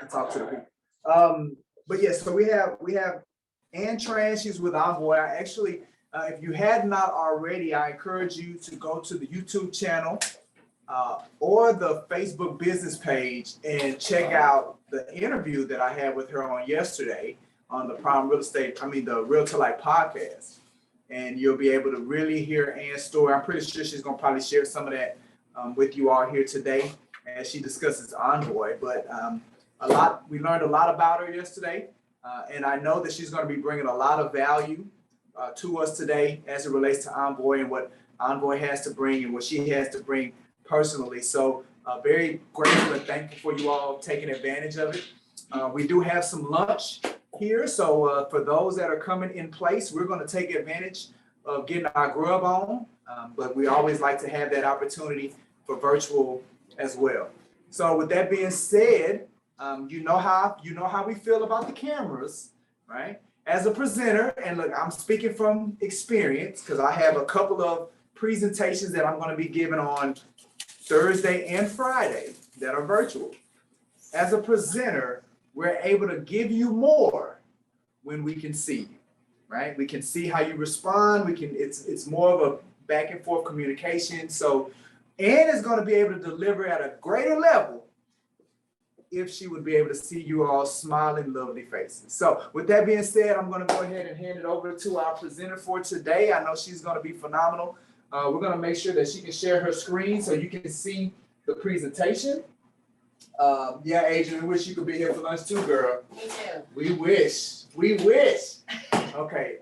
and talk to the people. But yes, so we have Ann Tran, she's with Envoy. I actually, if you had not already, I encourage you to go to the YouTube channel or the Facebook business page and check out the interview that I had with her on yesterday on the the Realtor Life podcast. And you'll be able to really hear Ann's story. I'm pretty sure she's gonna probably share some of that with you all here today as she discusses Envoy. But we learned a lot about her yesterday. And I know that she's gonna be bringing a lot of value to us today as it relates to Envoy and what Envoy has to bring and what she has to bring personally. So very grateful and thankful for you all taking advantage of it. We do have some lunch here. So for those that are coming in place, we're going to take advantage of getting our grub on. But we always like to have that opportunity for virtual as well. So with that being said, you know how we feel about the cameras, right? As a presenter, and look, I'm speaking from experience because I have a couple of presentations that I'm going to be giving on Thursday and Friday that are virtual. As a presenter, we're able to give you more when we can see you, right? We can see how you respond. It's more of a back and forth communication. So Ann is going to be able to deliver at a greater level if she would be able to see you all smiling, lovely faces. So with that being said, I'm going to go ahead and hand it over to our presenter for today. I know she's going to be phenomenal. We're going to make sure that she can share her screen so you can see the presentation. Yeah, Adrian, we wish you could be here for lunch too, girl. Me too. We wish. Okay,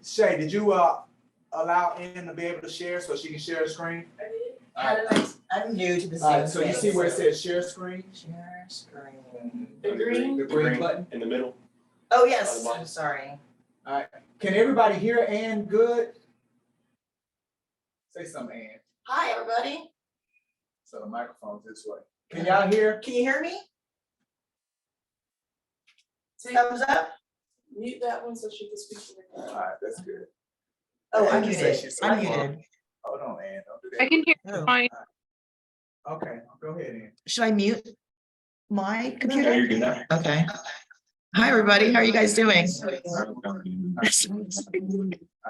Shay, did you allow Ann to be able to share so she can share her screen? I'm new to the Zoom. All right, so you see where it says share screen? Share screen. The green button? In the middle. Oh, yes, I'm sorry. All right, can everybody hear Ann good? Say something, Ann. Hi, everybody. So the microphone's this way. Can y'all hear? Can you hear me? Thumbs up? Mute that one so she can speak to the All right, that's good. Oh, Ann I'm can say muted. she's I'm so far. muted. Hold on, Ann, don't do that. I can hear Oh. fine. Okay, go ahead, Ann. Should I mute my Yeah, computer? you're good now. Okay. Hi, everybody. How are you guys doing? All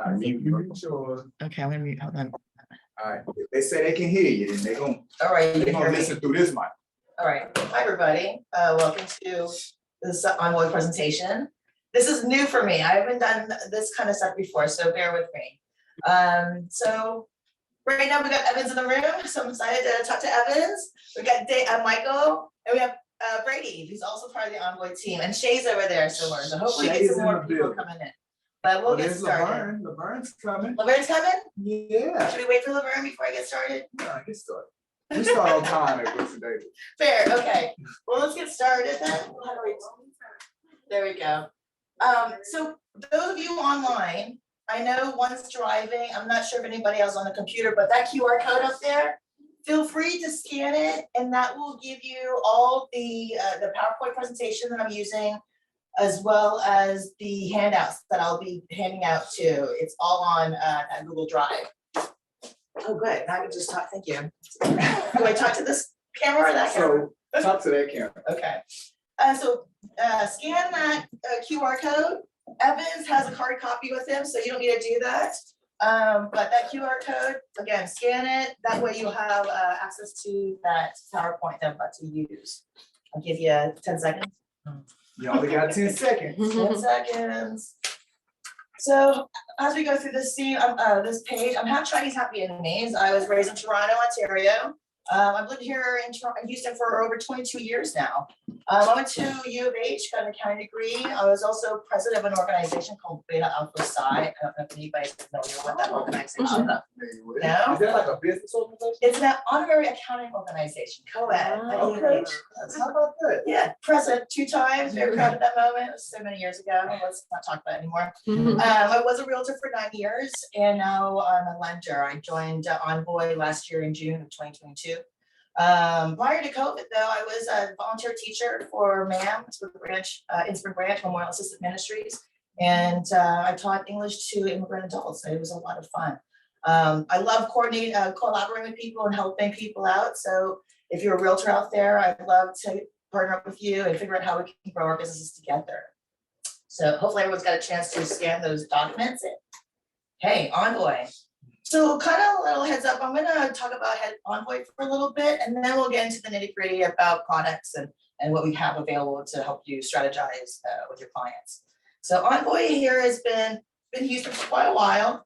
right, make sure. Okay, I'm gonna mute. Hold on. All right, if they say they can hear you, then All right, you they can gonna hear me. listen through this mic. All right. Hi, everybody. Welcome to this Envoy presentation. This is new for me. I haven't done this kind of stuff before, so bear with me. So right now we got Evans in the room, so I'm excited to talk to Evans. We got Michael, and we have Brady, who's also part of the Envoy team, and Shay's over there somewhere. So hopefully we Shay's get some in more the people building. coming in. But we'll get There's started. Laverne. Laverne's coming. Laverne's coming? Yeah. Should we wait for Laverne before I get started? No, get started. We start on time at Brooks and Davis. Fair, okay. Well, let's get started then. How do we- There we go. So those of you online, I know one's driving. I'm not sure if anybody else on the computer, but that QR code up there, feel free to scan it, and that will give you all the PowerPoint presentation that I'm using, as well as the handouts that I'll be handing out too. It's all on that Google Drive. Oh, good. Now I can just talk. Thank you. Do I talk to this camera or that camera? So talk to that camera. Okay. So scan that QR code. Evans has a hard copy with him, so you don't need to do that. But that QR code, again, scan it. That way you'll have access to that PowerPoint that I'm about to use. I'll give you 10 seconds. You only got 10 seconds. 10 seconds. So as we go through this scene, this page, I'm half Chinese, half Vietnamese. I was raised in Toronto, Ontario. I've lived here in Houston for over 22 years now. I went to U of H, got an accounting degree. I was also president of an organization called Beta Alpha Psi. I don't know if anybody's familiar with that organization. No? Is that like a business organization? It's an honorary accounting organization, co-ed at U of H. How about that? Yeah, president 2 times, very proud of that moment. It was so many years ago. Let's not talk about it anymore. I was a realtor for 9 years, and now I'm a lender. I joined Envoy last year in June of 2022. Prior to COVID, though, I was a volunteer teacher for MAM, Innsbruck Branch Memorial Assistant Ministries, and I taught English to immigrant adults. It was a lot of fun. I love collaborating with people and helping people out. So if you're a realtor out there, I'd love to partner up with you and figure out how we can grow our businesses together. So hopefully everyone's got a chance to scan those documents. Hey, Envoy. So kind of a little heads up, I'm gonna talk about Envoy for a little bit, and then we'll get into the nitty gritty about products and what we have available to help you strategize with your clients. So Envoy here has been Houston for quite a while.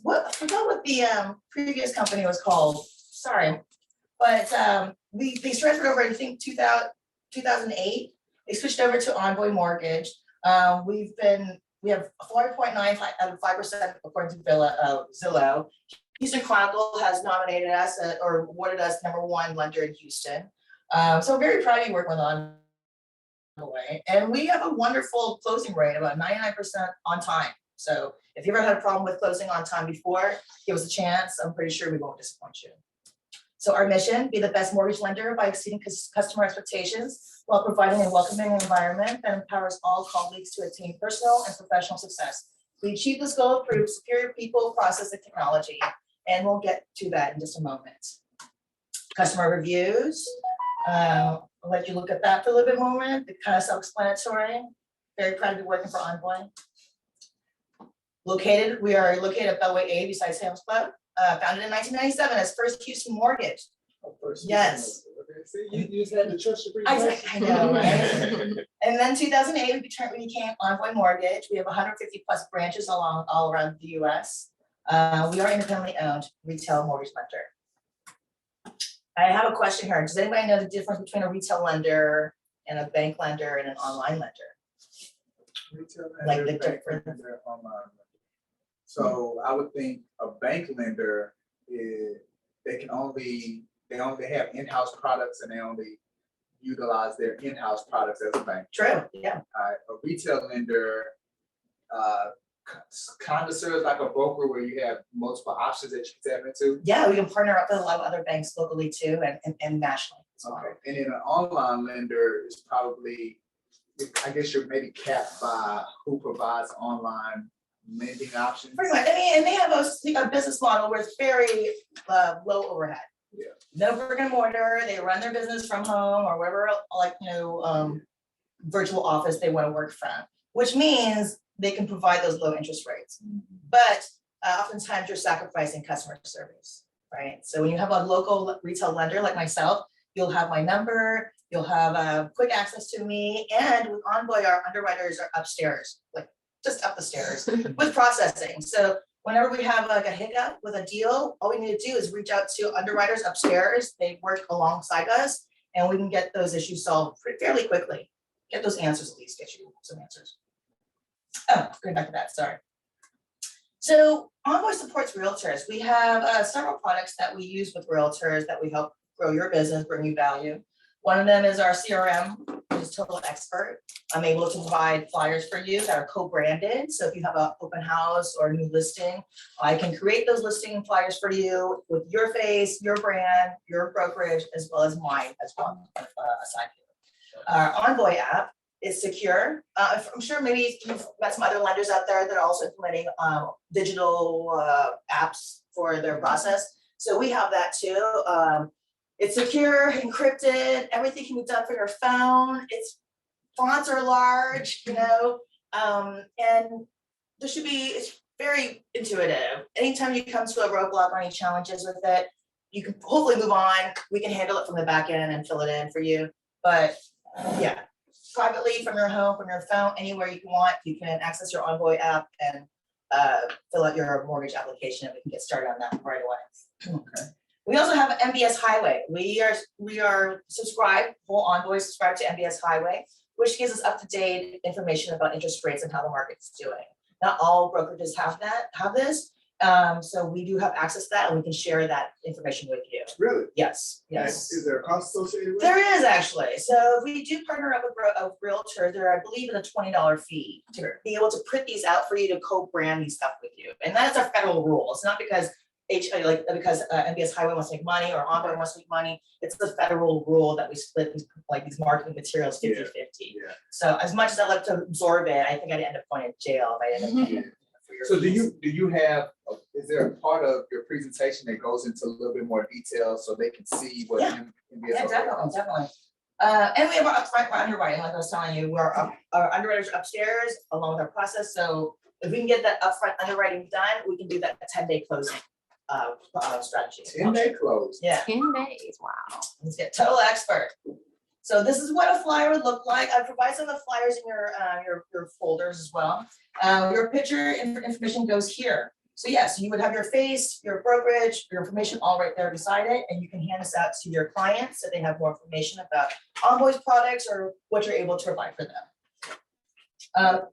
I forgot what the previous company was called, sorry. But they transferred over, I think, 2008. They switched over to Envoy Mortgage. We have 4.9 out of 5% according to Zillow. Houston Chronicle has nominated us or awarded us #1 lender in Houston. So very proud to be working with Envoy. And we have a wonderful closing rate, about 99% on time. So if you ever had a problem with closing on time before, give us a chance. I'm pretty sure we won't disappoint you. So our mission, be the best mortgage lender by exceeding customer expectations while providing a welcoming environment that empowers all colleagues to attain personal and professional success. We achieve this goal through superior people, process, and technology, and we'll get to that in just a moment. Customer reviews, I'll let you look at that for a little bit moment. It's kind of self-explanatory. Very proud to be working for Envoy. We are located at Bellway A beside Sam's Club. Founded in 1997 as First Houston Mortgage. Yes. Okay, see, you just had to trust your I know, right? And then 2008, we became Envoy Mortgage. We have 150 plus branches all around the US. We are independently owned retail mortgage lender. I have a question here. Does anybody know the difference between a retail lender and a bank lender and an online lender? Retail Like lender, the bank difference. lender, online lender. So I would think a bank lender they only have in-house products and they only utilize their in-house products as a bank. True, yeah. A retail lender kind of serves like a broker where you have multiple options that you can tap into. Yeah, we can partner up with a lot of other banks locally too and nationally as well. Okay, and then an online lender is probably, I guess you're maybe capped by who provides online lending options. Pretty much. I mean, and they have a business model where it's very low overhead. Yeah. No brick and mortar. They run their business from home or wherever, virtual office they want to work from, which means they can provide those low interest rates. But oftentimes you're sacrificing customer service, right? So when you have a local retail lender like myself, you'll have my number, you'll have quick access to me, and with Envoy, our underwriters are upstairs, like just up the stairs with processing. So whenever we have like a hiccup with a deal, all we need to do is reach out to underwriters upstairs. They work alongside us and we can get those issues solved fairly quickly. Get those answers, at least get you some answers. Oh, going back to that, sorry. So Envoy supports realtors. We have several products that we use with realtors that we help grow your business, bring you value. One of them is our CRM, which is Total Expert. I'm able to provide flyers for you that are co-branded. So if you have an open house or a new listing, I can create those listing flyers for you with your face, your brand, your brokerage, as well as mine as well, aside here. Our Envoy app is secure. I'm sure maybe you've got some other lenders out there that are also implementing digital apps for their process. So we have that too. It's secure, encrypted, everything can be done for your phone. Its fonts are large, and it's very intuitive. Anytime you come to a roadblock or any challenges with it, you can hopefully move on. We can handle it from the back end and fill it in for you. But yeah, privately from your home, from your phone, anywhere you want, you can access your Envoy app and fill out your mortgage application, and we can get started on that right away. Okay. We also have MBS Highway. We are subscribed, full Envoy subscribed to MBS Highway, which gives us up-to-date information about interest rates and how the market's doing. Not all brokerages have this. So we do have access to that, and we can share that information with you. Really? Yes. Is there a cost associated with it? There is actually. So if we do partner up with a realtor, there, I believe, is a $20 fee to be able to print these out for you to co-brand these stuff with you. And that's a federal rule. It's not because MBS Highway wants to make money or Envoy wants to make money. It's the federal rule that we split these marketing materials 50-50. Yeah. So as much as I like to absorb it, I think I'd end up going to jail if I ended up paying for your So fees. do you have, is there a part of your presentation that goes into a little bit more detail so they can see what Yeah. MBS? Yeah, definitely. And we have our upfront underwriting, like I was telling you, our underwriters are upstairs along with our process, so if we can get that upfront underwriting done, we can do that 10-day closing strategy. 10-day close. Yeah, 10 days, wow. let's get total expert. So this is what a flyer would look like. I provide some of the flyers in your folders as well. Your picture information goes here. So yes, you would have your face, your brokerage, your information all right there beside it, and you can hand this out to your clients so they have more information about Envoy's products or what you're able to provide for them.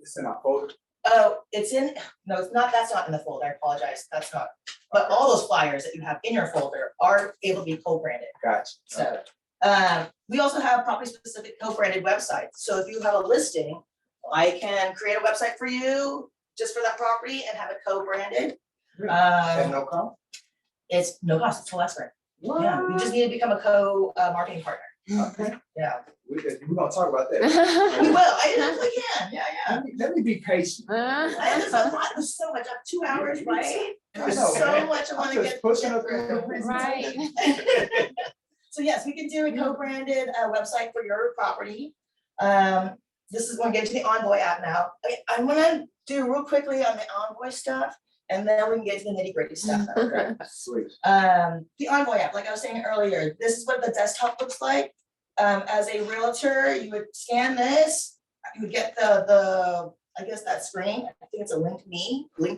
It's in our folder. Oh, it's in, no, it's not, that's not in the folder, I apologize, that's not. But all those flyers that you have in your folder are able to be co-branded. Gotcha. So, we also have property-specific co-branded websites. So if you have a listing, I can create a website for you just for that property and have it co-branded. At no cost? It's no cost, it's full expert. Yeah, we just need to become a co-marketing partner. Okay, Yeah, we're gonna talk about that. we will, I definitely can, yeah. Let me be patient. And there's a lot, there's so much, 2 hours, right? I There's know, so man. much I I'm wanna just get pushing get it through through. the presentation. Right. So yes, we can do a co-branded website for your property. This is, we're getting to the Envoy app now. I'm gonna do real quickly on the Envoy stuff, and then we can get to the nitty-gritty stuff. Okay, sweet. The Envoy app, like I was saying earlier, this is what the desktop looks like. As a realtor, you would scan this, you would get the I guess that screen. I think it's a link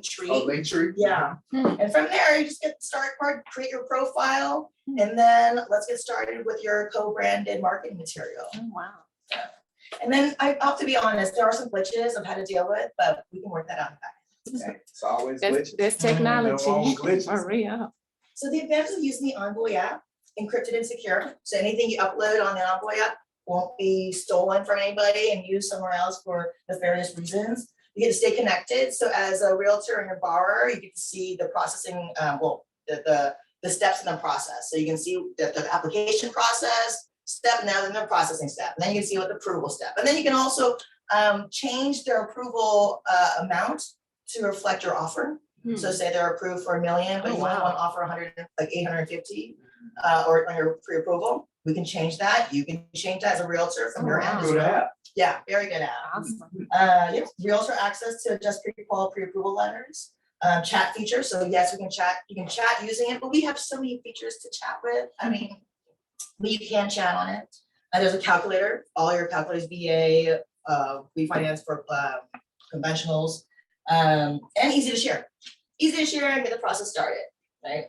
tree. Oh, link tree? Yeah, and from there, you just get the start part, create your profile, and then let's get started with your co-branded marketing material. Oh, wow. And then I have to be honest, there are some glitches I've had to deal with, but we can work that out in the back. Okay, it's always That's glitches. technology, No more glitches. for real. So the advantage of using the Envoy app, encrypted and secure, so anything you upload on the Envoy app won't be stolen from anybody and used somewhere else for nefarious reasons. You get to stay connected, so as a realtor and your borrower, you get to see the processing, the steps in the process. So you can see the application process step, now then the processing step, and then you can see what the approval step, and then you can also change their approval amount to reflect your offer. So say they're approved for $1 million, but Oh, you only wow. want to offer 850, or on your pre-approval, we can change that. You can change that as a realtor from Oh, your end wow. as Through the well. app. Yeah, very good app. Awesome. Yes, realtor access to adjust pre-qual, pre-approval letters. Chat feature, so yes, we can chat, you can chat using it, but we have so many features to chat with. I mean, but you can chat on it. There's a calculator, all your calculators, VA, refinance for conventionals, and easy to share. Easy to share and get the process started, right?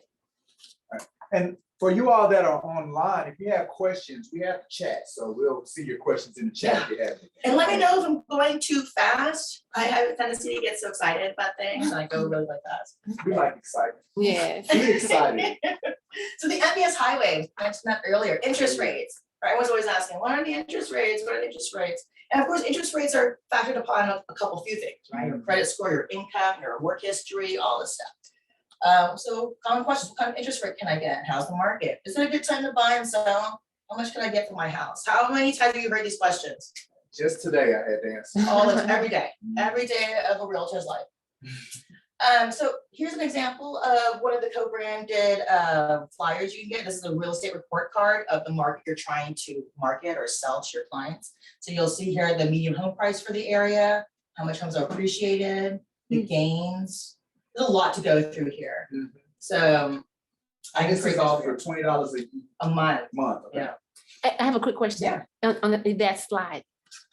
And for you all that are online, if you have questions, we have chat, so we'll see your questions in the chat if you have. And let me know if I'm going too fast. I have a tendency to get so excited about things and I go really fast. We like excitement. Yes. Be excited. So the MBS highway, I mentioned that earlier, interest rates, right? Everyone's always asking, what are the interest rates? What are the interest rates? And of course, interest rates are factored upon a few things, right? Your credit score, your income, your work history, all this stuff. So common questions, what kind of interest rate can I get? How's the market? Is it a good time to buy and sell? How much can I get for my house? How many times have you heard these questions? Just today I had to answer. Every day of a realtor's life. So here's an example of one of the co-branded flyers you can get. This is a real estate report card of the market you're trying to market or sell to your clients. So you'll see here the median home price for the area, how much homes are appreciated, the gains. There's a lot to go through here. So I can This create is all for $20 a month. month. Okay. Yeah. I have a quick question. Yeah. On that slide.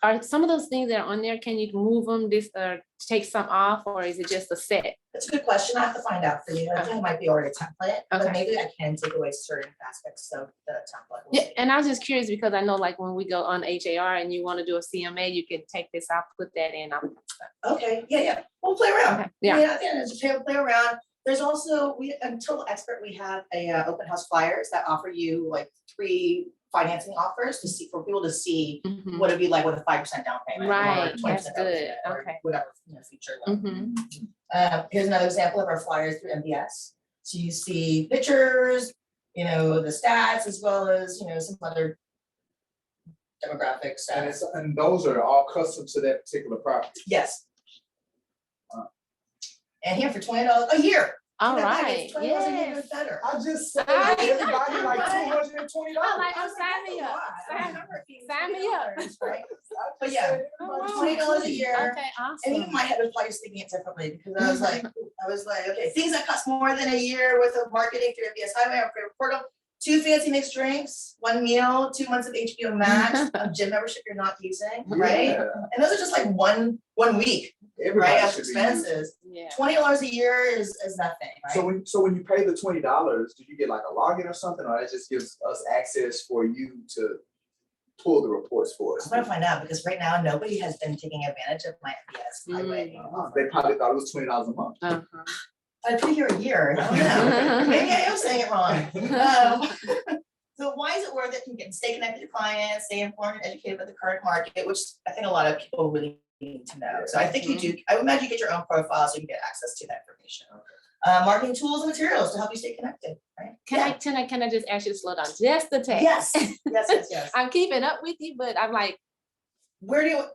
Are some of those things that are on there, can you move them, take some off, or is it just a set? That's a good question. I have to find out for you. I think it might be already a template, but Okay. maybe I can take away certain aspects of the template. We'll Yeah, see. and I was just curious because I know like when we go on HAR and you want to do a CMA, you can take this off, put that in. Okay, yeah, we'll play around. Okay, yeah. At the end, just play around. There's also, Total Expert, we have a open house flyers that offer you like 3 financing offers to see, for people to see Mhm. what it'd be like with a 5% down payment. Right, Or 20% that's down good, payment, or okay. whatever, feature. Mhm. Here's another example of our flyers through MBS. So you see pictures, the stats, as well as, some other demographics. And those are all custom to that particular property. Yes. And here for $20 a year. All That back right, is $20 a year yes. is better. I just saved everybody like $220. I'm like, oh, sign me up. Sign me up. Right? But yeah, $20 a year. Okay, And even awesome. my head was probably thinking it differently because I was like, okay, things that cost more than a year worth of marketing through MBS Highway or favorite portal, 2 fancy mixed drinks, 1 meal, 2 months of HBO Max, a gym membership you're not using, right? Yeah. And those are just like one week, Everybody right, of should be using it. expenses. Yeah. $20 a year is nothing, So right? when you pay the $20, do you get like a login or something, or that just gives us access for you to pull the reports for us? I'm gonna find out because right now nobody has been taking advantage of my MBS Highway. They probably thought it was $20 a month. Uh-huh. I figure a year, I don't know. Maybe I am saying it wrong. So why is it worth it? You can stay connected to clients, stay informed and educated about the current market, which I think a lot of people really need to know. So I think you do, I would imagine you get your own profile so you can get access to that information. Marketing tools and materials to help you stay connected, right? Can I just ask you to slow down just a tad? Yes. I'm keeping up with you, but I'm like, Where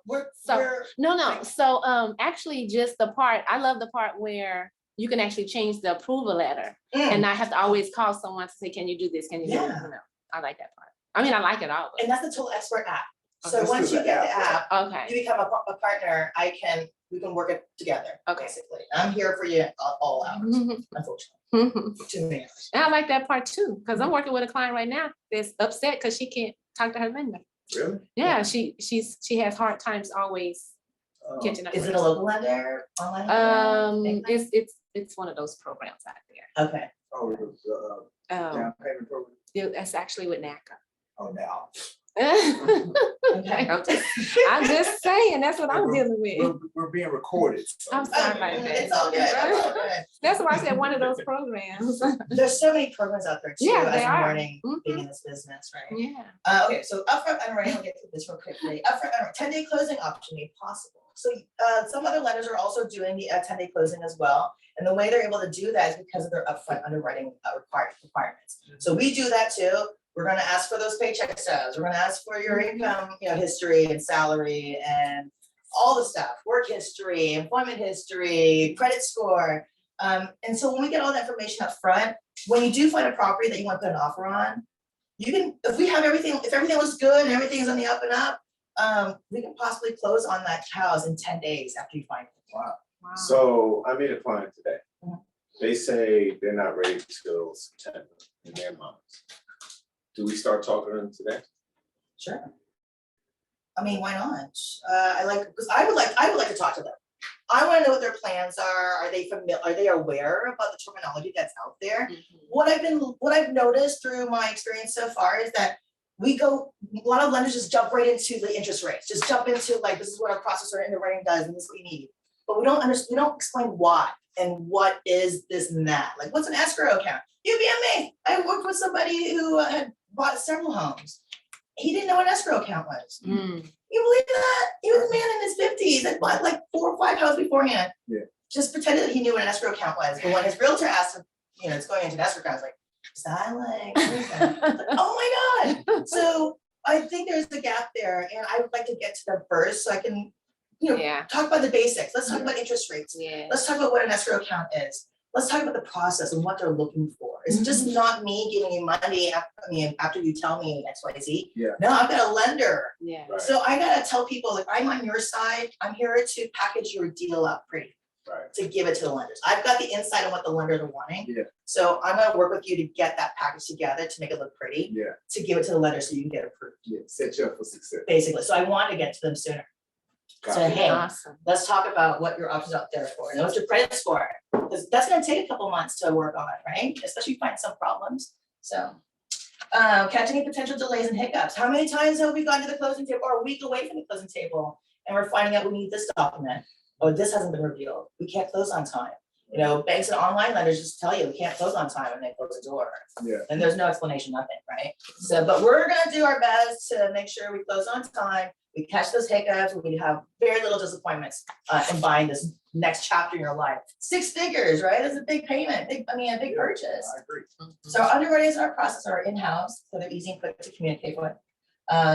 no. So actually just the part, I love the part where you can actually change the approval letter and not have to always call someone to say, can you do this? Can you do this? Yeah. No, I like that part. I mean, I like it all. and that's the Total Expert app. So Let's once do you the get the app. app, Okay. you become a partner, we can work it together, Okay. basically. I'm here for you all hours, Mhm. unfortunately. Too many hours. And I like that part too, because I'm working with a client right now that's upset because she can't talk to her lender. Really? Yeah, she has hard times always catching up. Is with it a us. local lender, online? lender? It's one of those programs out there. Okay. Oh, it was, down payment program. That's actually with NACA. Oh, now. Okay, I'm just saying, that's what I'm dealing with. We're being recorded. so- I'm sorry about that. It's all good, it's all good. That's why I said one of those programs. There's so many programs out there too, Yeah, as they I'm are. learning, Mhm. being in this business, right? Yeah. Okay, so upfront underwriting, we'll get to this real quickly. Upfront underwriting, 10-day closing option made possible. So some other lenders are also doing the 10-day closing as well. And the way they're able to do that is because of their upfront underwriting requirements. So we do that too. We're gonna ask for those paycheck stubs. We're gonna ask for your income, history and salary and all the stuff, work history, employment history, credit score. And so when we get all that information up front, when you do find a property that you want to put an offer on, you can, if everything looks good and everything's on the up and up, we can possibly close on that house in 10 days after you find it. Wow. Wow. So I meet a client today. Mhm. They say they're not ready till September in their minds. Do we start talking to them today? Sure. I mean, why not? Because I would like to talk to them. I want to know what their plans are. Are they familiar? Are they aware about the terminology that's out there? What I've noticed through my experience so far is that a lot of lenders just jump right into the interest rates, just jump into like, this is what our processor underwriting does and this is what you need. But we don't explain why and what is this and that. Like, what's an escrow account? You'd be amazed. I worked with somebody who had bought several homes. He didn't know what an escrow account was. You believe that? He was a man in his 50s that bought like 4 or 5 houses beforehand. Yeah. Just pretended that he knew what an escrow account was. But when his realtor asked him, it's going into an escrow account, I was like, is that like, what is that? Oh my God. So I think there's a gap there and I would like to get to them first so I can, Yeah. talk about the basics. Let's talk about interest rates. Yeah. Let's talk about what an escrow account is. Let's talk about the process and what they're looking for. It's just not me giving you money after you tell me X, Y, Z. Yeah. No, I've got a lender. Yeah. Right. So I gotta tell people, like, I'm on your side. I'm here to package your deal up pretty, Right. to give it to the lenders. I've got the insight on what the lenders are wanting. Yeah. So I'm gonna work with you to get that package together to make it look pretty, Yeah, to give it to the lender so you can get approved, yeah, set you up for success. basically. So I want to get to them sooner. So Copy. hey, Awesome. let's talk about what your options out there for, and what's your credit score? Because that's gonna take a couple months to work on, right? Especially if you find some problems, so. Catch any potential delays and hiccups. How many times have we gone to the closing table or a week away from the closing table and we're finding out we need this document? Oh, this hasn't been revealed. We can't close on time. Banks and online lenders just tell you we can't close on time and they close the door. Yeah. And there's no explanation, nothing, right? So, but we're gonna do our best to make sure we close on time. We catch those hiccups, we have very little disappointments in buying this next chapter in your life. 6 figures, right? That's a big payment, a big purchase. I agree. So our underwriters and our process are in-house, so they're easy and quick to communicate with.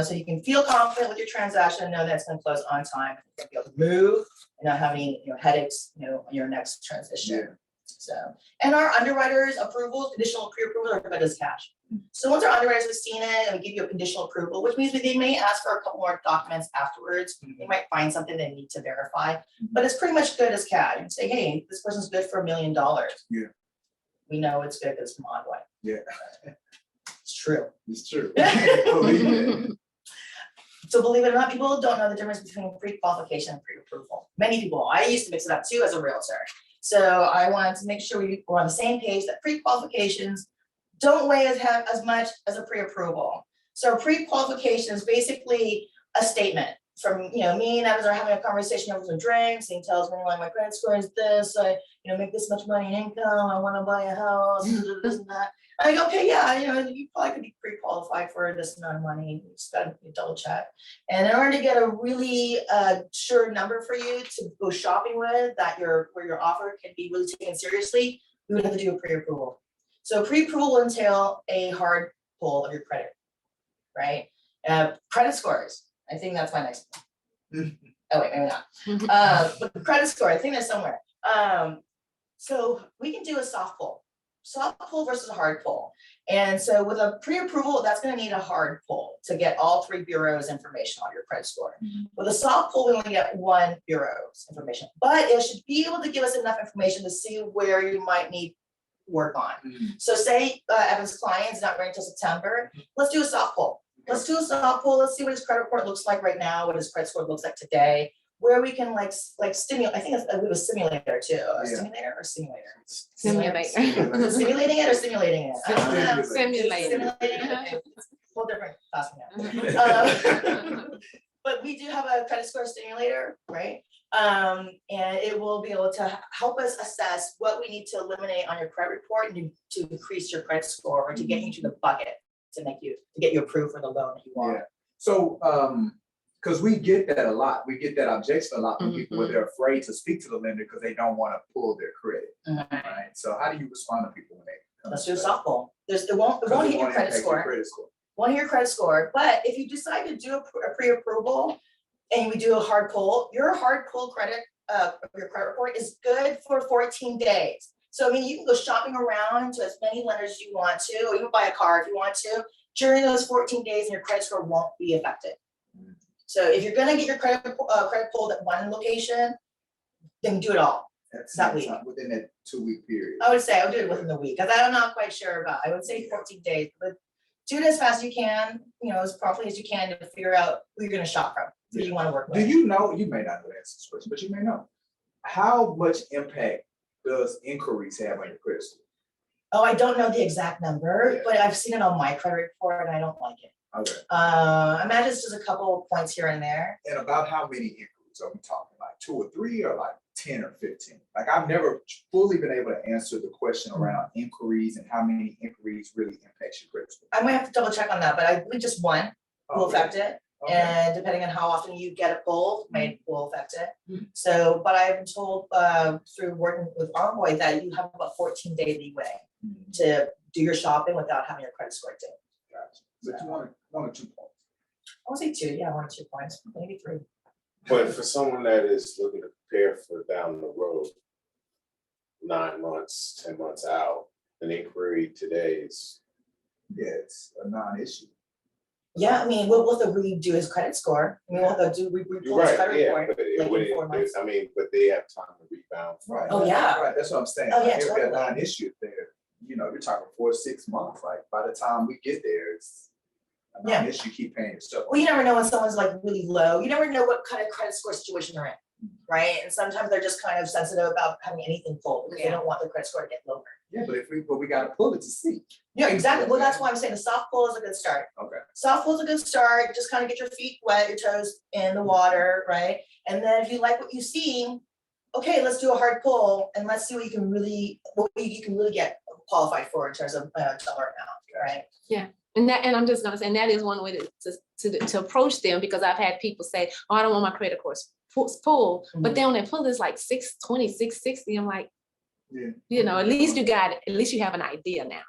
So you can feel confident with your transaction and know that it's gonna close on time, you're gonna be able to move and not have any, headaches, on your next transition. So, and our underwriters approvals, conditional pre-approval are good as cash. So once our underwriters have seen it and we give you a conditional approval, which means that they may ask for a couple more documents afterwards. They might find something they need to verify, but it's pretty much good as cash. You can say, hey, this person's good for $1 million. Yeah. We know it's good because it's from Envoy. Yeah, It's true. it's true. Believe it. So believe it or not, people don't know the difference between pre-qualification and pre-approval. Many people, I used to mix it up too as a realtor. So I wanted to make sure we're on the same page that pre-qualifications don't weigh as much as a pre-approval. So pre-qualification is basically a statement from, me and Evans are having a conversation over some drinks, and he tells me like my credit score is this, I, make this much money in income, I wanna buy a house, this and that. I go, okay, yeah, you probably could be pre-qualified for this amount of money, you just gotta double check. And in order to get a really sure number for you to go shopping with, where your offer can be really taken seriously, we would have to do a pre-approval. So pre-approval will entail a hard pull of your credit, right? Credit scores, I think that's my next one. Oh wait, maybe not. But the credit score, I think that's somewhere. So we can do a soft pull versus a hard pull. And so with a pre-approval, that's gonna need a hard pull to get all 3 bureaus information on your credit score. With a soft pull, we only get 1 bureau's information, but it should be able to give us enough information to see where you might need work on. So say Evan's client's not ready until September, let's do a soft pull. Let's do a soft pull, let's see what his credit report looks like right now, what his credit score looks like today, where we can like stimulate, I think it's a simulator too, a stimulator or simulator? Simulator. Simulating it or simulating it? I don't know. Simulator. Simulating it, whole different class now. But we do have a credit score stimulator, right? And it will be able to help us assess what we need to eliminate on your credit report and to increase your credit score or to get you to the bucket to get you approved for the loan that you want. Yeah. So, because we get that a lot, we get that objection a lot from people where they're afraid to speak to the lender because they don't want to pull their credit, right? So how do you respond to people when they come? Let's do a softball. It won't hit your credit score. Won't hit your credit score, but if you decide to do a pre-approval and we do a hard pull, your hard pull credit, your credit report is good for 14 days. So I mean, you can go shopping around to as many lenders as you want to, or even buy a car if you want to. During those 14 days, and your credit score won't be affected. So if you're gonna get your credit pulled at one location, then do it all. That week. Within that 2-week period. I would say I would do it within the week, because I'm not quite sure about. I would say 14 days, but do it as fast as you can. As properly as you can to figure out who you're gonna shop from, who you want to work with. Do you know? You may not know the answer to this question, but you may know. How much impact does inquiries have on your credit score? Oh, I don't know the exact number, but I've seen it on my credit report and I don't like it. Okay. I imagine it's just a couple of points here and there. And about how many inquiries are we talking? Like 2 or 3 or like 10 or 15? Like I've never fully been able to answer the question around inquiries and how many inquiries really impacts your credit score. I might have to double check on that, but I believe just one will affect it. Okay. And depending on how often you get it pulled, will affect it. Mhm. So, but I've been told through working with Envoy that you have about 14-day leeway to do your shopping without having your credit score ding. Gotcha. But you want 1 or 2 points? I would say 2, yeah, 1 or 2 points, maybe 3. But for someone that is looking to prepare for down the road, 9 months, 10 months out, an inquiry today is. Yeah, it's a non-issue. Yeah, I mean, we'll have to redo his credit score. I mean, we'll have to You're pull his right, credit yeah, report. but it like in wouldn't, 4 months. I mean, but they have time to rebound. from Right. Oh, yeah. Right, that's what I'm saying. Oh, yeah, Like, it'd be a totally. non-issue there. You're talking 4 to 6 months. Like by the time we get there, it's a Yeah. non-issue. Keep paying your stuff. Well, you never know when someone's like really low. You never know what kind of credit score situation they're in, right? And sometimes they're just kind of sensitive about having anything pulled because they don't want their credit score to get lower. Yeah, but we gotta pull it to see. Yeah, exactly. Well, that's why I'm saying the soft pull is a good start. Okay. Soft pull is a good start. Just kind of get your feet wet, your toes in the water, right? And then if you like what you see, okay, let's do a hard pull and let's see what you can really get qualified for in terms of dollar amount, right? And I'm just gonna say, and that is one way to approach them, because I've had people say, oh, I don't want my credit scores full, but then when they pull this like 620, 660, I'm like, Yeah. at least you got it, at least you have an idea now.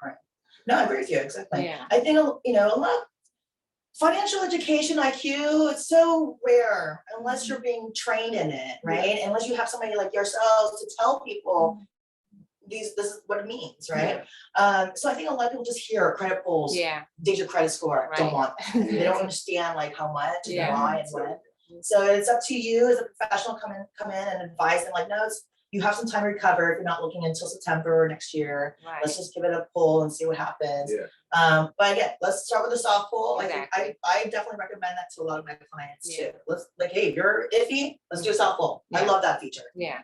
No, I agree with you, exactly. Yeah. I think, a lot, financial education IQ, it's so rare unless you're being trained in it, right? Unless you have somebody like yourselves to tell people this is what it means, right? So I think a lot of people just hear credit pulls, Yeah, dig your credit score, don't Right. want that. They don't understand like how much and Yeah. why and when. So it's up to you as a professional, come in and advise them like, no, you have some time to recover if you're not looking until September next year. right. Let's just give it a pull and see what happens. Yeah. But again, let's start with a soft pull. I think Exactly. I definitely recommend that to a lot of my clients Yeah. too. Let's like, hey, you're iffy, let's do a soft pull. I Yeah. love that feature. Yeah,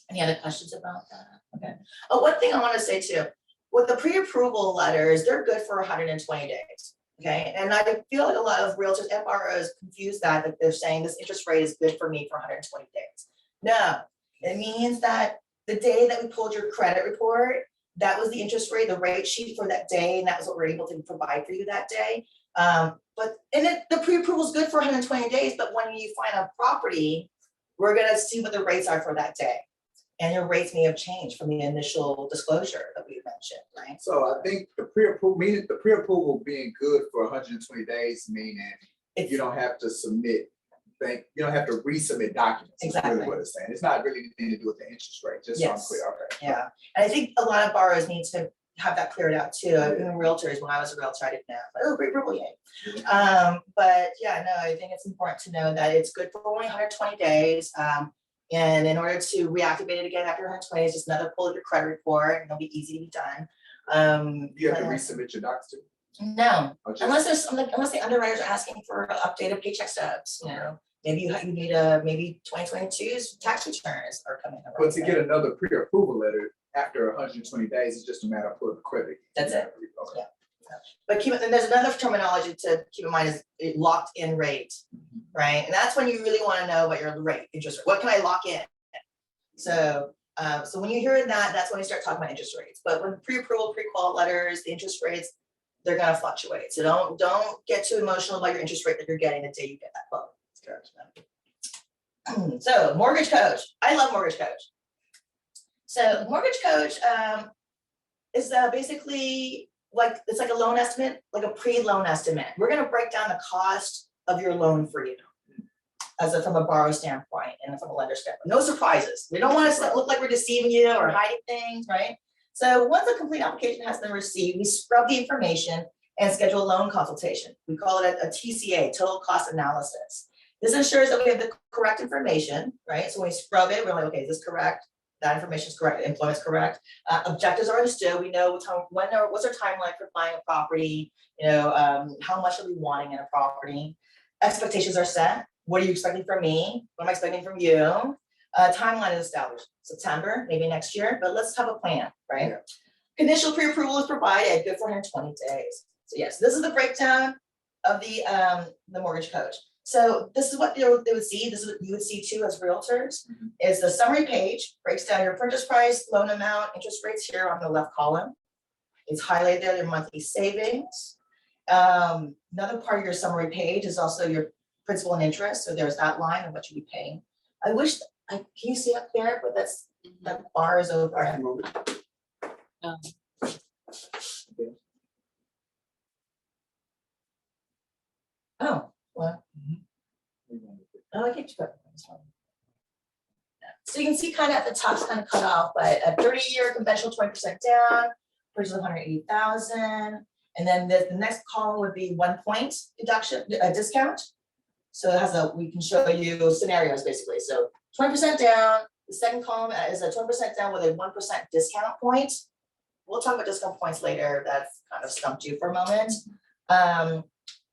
Any other questions about that? Okay. Oh, one thing I want to say too, with the pre-approval letters, they're good for 120 days. Okay, and I feel like a lot of realtors and borrowers confuse that they're saying this interest rate is good for me for 120 days. No, it means that the day that we pulled your credit report, that was the interest rate, the rate sheet for that day, and that was what we're able to provide for you that day. The pre-approval is good for 120 days, but when you find a property, we're gonna see what the rates are for that day. And your rates may have changed from the initial disclosure that we mentioned, right? So I think the pre-approval being good for 120 days, meaning you don't have to submit, you don't have to resubmit documents. Is really Exactly. what it's saying. It's not really anything to do with the interest rate, just so I'm Yes. clear, okay. Yeah, and I think a lot of borrowers need to have that cleared out too. Even realtors, when I was a realtor, I didn't know, oh, pre-approval, yay. But yeah, no, I think it's important to know that it's good for only 120 days. And in order to reactivate it again after 120, it's just another pull of your credit report, and it'll be easy to be done. You have to but- resubmit your docs too? No, Or just- unless the underwriters are asking for updated paycheck stubs, you know, maybe you need maybe 2022's tax returns are coming. But to get another pre-approval letter after 120 days, it's just a matter of pulling the credit. That's it. Okay. But and there's another terminology to keep in mind is a locked in rate, right? And that's when you really want to know about your rate, interest rate. What can I lock in? So when you hear that, that's when you start talking about interest rates. But when pre-approval, pre-qual letters, the interest rates, they're gonna fluctuate. So don't get too emotional about your interest rate that you're getting the day you get that quote. So mortgage coach, I love mortgage coach. So mortgage coach is basically like, it's like a loan estimate, like a pre-loan estimate. We're gonna break down the cost of your loan for you from a borrower standpoint and from a lender standpoint. No surprises. We don't want to look like we're deceiving you or hiding things, right? So once a complete application has been received, we scrub the information and schedule a loan consultation. We call it a TCA, total cost analysis. This ensures that we have the correct information, right? So when we scrub it, we're like, okay, is this correct? That information is correct, employment's correct. Objectives are understood. We know what's our timeline for buying a property, you know, how much are we wanting in a property? Expectations are set. What are you expecting from me? What am I expecting from you? Timeline is established, September, maybe next year, but let's have a plan, right? Yeah. Conditional pre-approval is provided, good for 120 days. So yes, this is the breakdown of the mortgage coach. So this is what they would see. This is what you would see too as realtors. Is the summary page, breaks down your purchase price, loan amount, interest rates here on the left column. It's highlighted there, your monthly savings. Another part of your summary page is also your principal and interest. So there's that line of what you'd be paying. I wish, can you see up there, but that bar is over. I can move it. Oh, well. Oh, I get you. So you can see kind of at the top's kind of cut off, but a 30-year conventional 20% down, purchase of 180,000. And then the next column would be 1 point deduction, a discount. So it has we can show you scenarios basically. So 20% down, the second column is a 20% down with a 1% discount point. We'll talk about discount points later. That's kind of stumped you for a moment.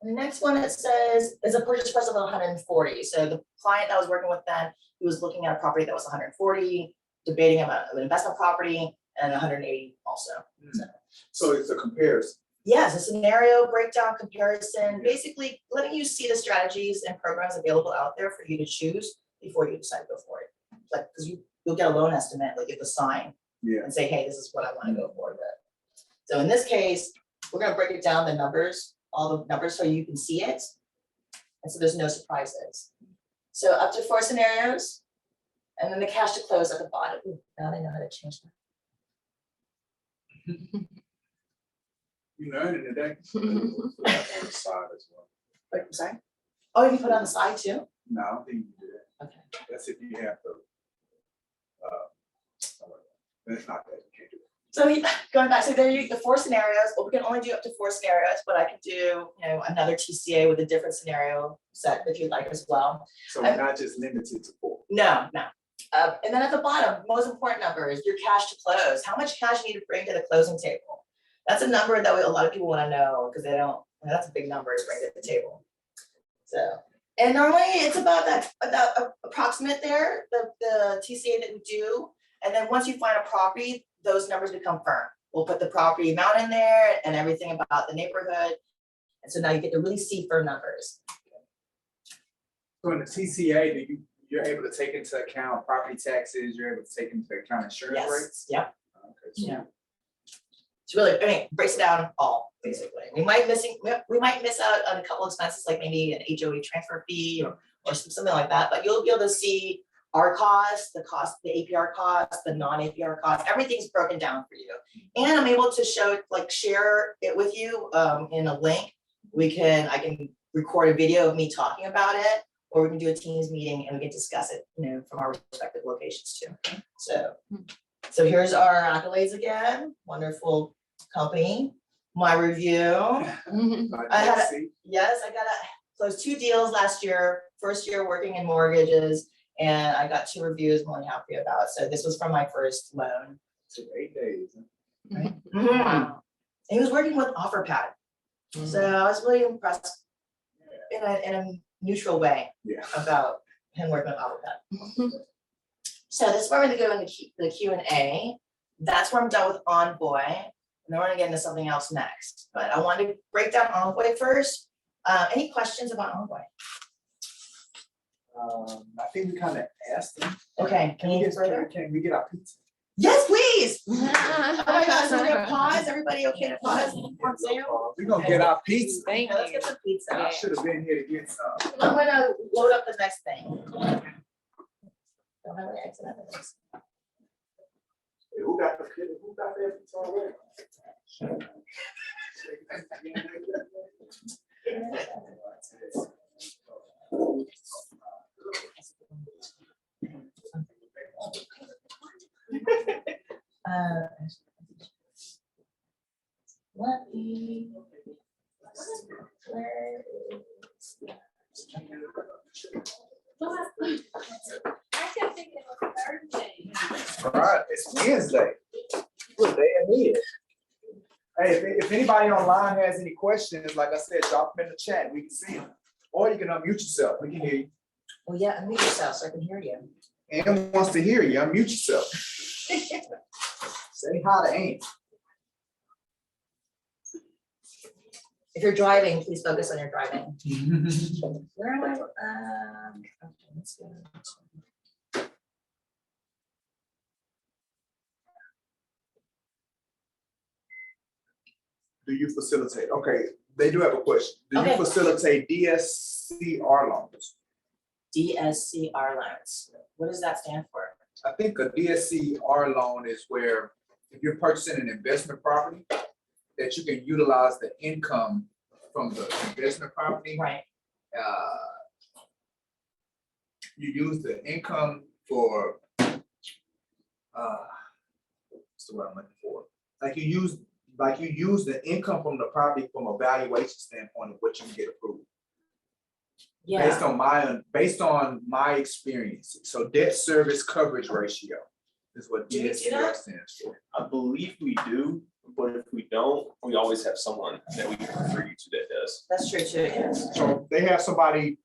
The next one, it says, is a purchase price of 140. So the client that was working with then, he was looking at a property that was 140, debating about an investment property, and 180 also. So it's a comparison. Yes, a scenario breakdown comparison, basically letting you see the strategies and programs available out there for you to choose before you decide to go for it. Like, because you'll get a loan estimate, like you have to sign and say, hey, this is what I want to go for. So in this case, we're going to break it down, the numbers, all the numbers, so you can see it. And so there's no surprises. So up to 4 scenarios, and then the cash to close at the bottom. Ooh, now I know how to change that. You learned it today. On the side as well. Wait, I'm sorry. Oh, you can put it on the side too? No, I don't think you can do that. Okay. That's if you have the, It's not that, you can't do it. So going back, so there you, the 4 scenarios, well, we can only do up to 4 scenarios, but I can do, you know, another TCA with a different scenario set if you'd like as well. So we're not just limited to 4. No, no. And then at the bottom, most important number is your cash to close. How much cash you need to bring to the closing table? That's a number that a lot of people want to know because they don't, that's a big number to bring to the table. So, and normally it's about that approximate there, the TCA that we do. And then once you find a property, those numbers become firm. We'll put the property amount in there and everything about the neighborhood. And so now you get to really see firm numbers. So in the TCA, you're able to take into account property taxes, you're able to take into account insurance rates? Yes, yep. Okay, so Yeah. It's really, I mean, breaks it down all, basically. We might miss out on a couple expenses, like maybe an HOA transfer fee or something like that, but you'll be able to see our costs, the APR costs, the non-APR costs, everything's broken down for you. And I'm able to share it with you in a link. I can record a video of me talking about it, or we can do a Teams meeting and we can discuss it, you know, from our respective locations too. So here's our accolades again. Wonderful company. My review. I got to close 2 deals last year, first year working in mortgages, and I got 2 reviews I'm really happy about. So this was from my first loan. Took 8 days. Right? And he was working with OfferPad. So I was really impressed in a neutral way about him working with OfferPad. So this is where we're gonna go into the Q&A. That's where I'm done with Envoy. And then we're gonna get into something else next. But I wanted to break down Envoy first. Any questions about Envoy? I think we kind of asked them. Okay, can you further? Can we get our pizza? Yes, please. Oh my gosh, so we're gonna pause. Everybody okay to pause? On Zoom? We're gonna get our pizza. Thank Okay, let's you. get some pizza. I should have been here to get some. I'm gonna load up the next thing. Don't have any exit evidence. Hey, who got that pizza already? Let me. Where is I kept thinking it was Thursday. All right, it's Wednesday. Good day I need it. Hey, if anybody online has any questions, like I said, drop them in the chat. We can see them. Or you can unmute yourself. We can hear you. Oh yeah, unmute yourself so I can hear you. Ann wants to hear you. Unmute yourself. Say hi to Ann. If you're driving, please focus on your driving. Where am I? Okay, let's go. Do you facilitate? Okay, they do have a question. Do you Okay. facilitate DSCR loans? DSCR loans. What does that stand for? I think a DSCR loan is where if you're purchasing an investment property, that you can utilize the income from the investment property. Right. You use the income for, what's the word I'm looking for? Like you use the income from the property from a valuation standpoint of what you can get approved. Yeah. Based on my experience. So debt service coverage ratio is what Do we do DSCR that? stands for. I believe we do, but if we don't, we always have someone that we can refer you to that does. That's true too, yes. So they have somebody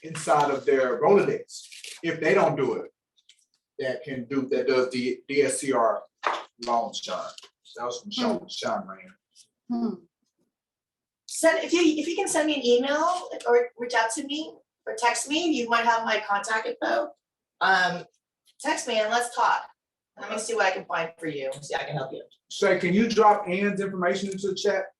inside of their Rolodex, if they don't do it, that does the DSCR loans, Sean. That was from Sean Rand. If you can send me an email or reach out to me or text me, you might have my contact info. Text me and let's talk. Let me see what I can find for you, see how I can help you. Shay, can you drop Ann's information into the chat?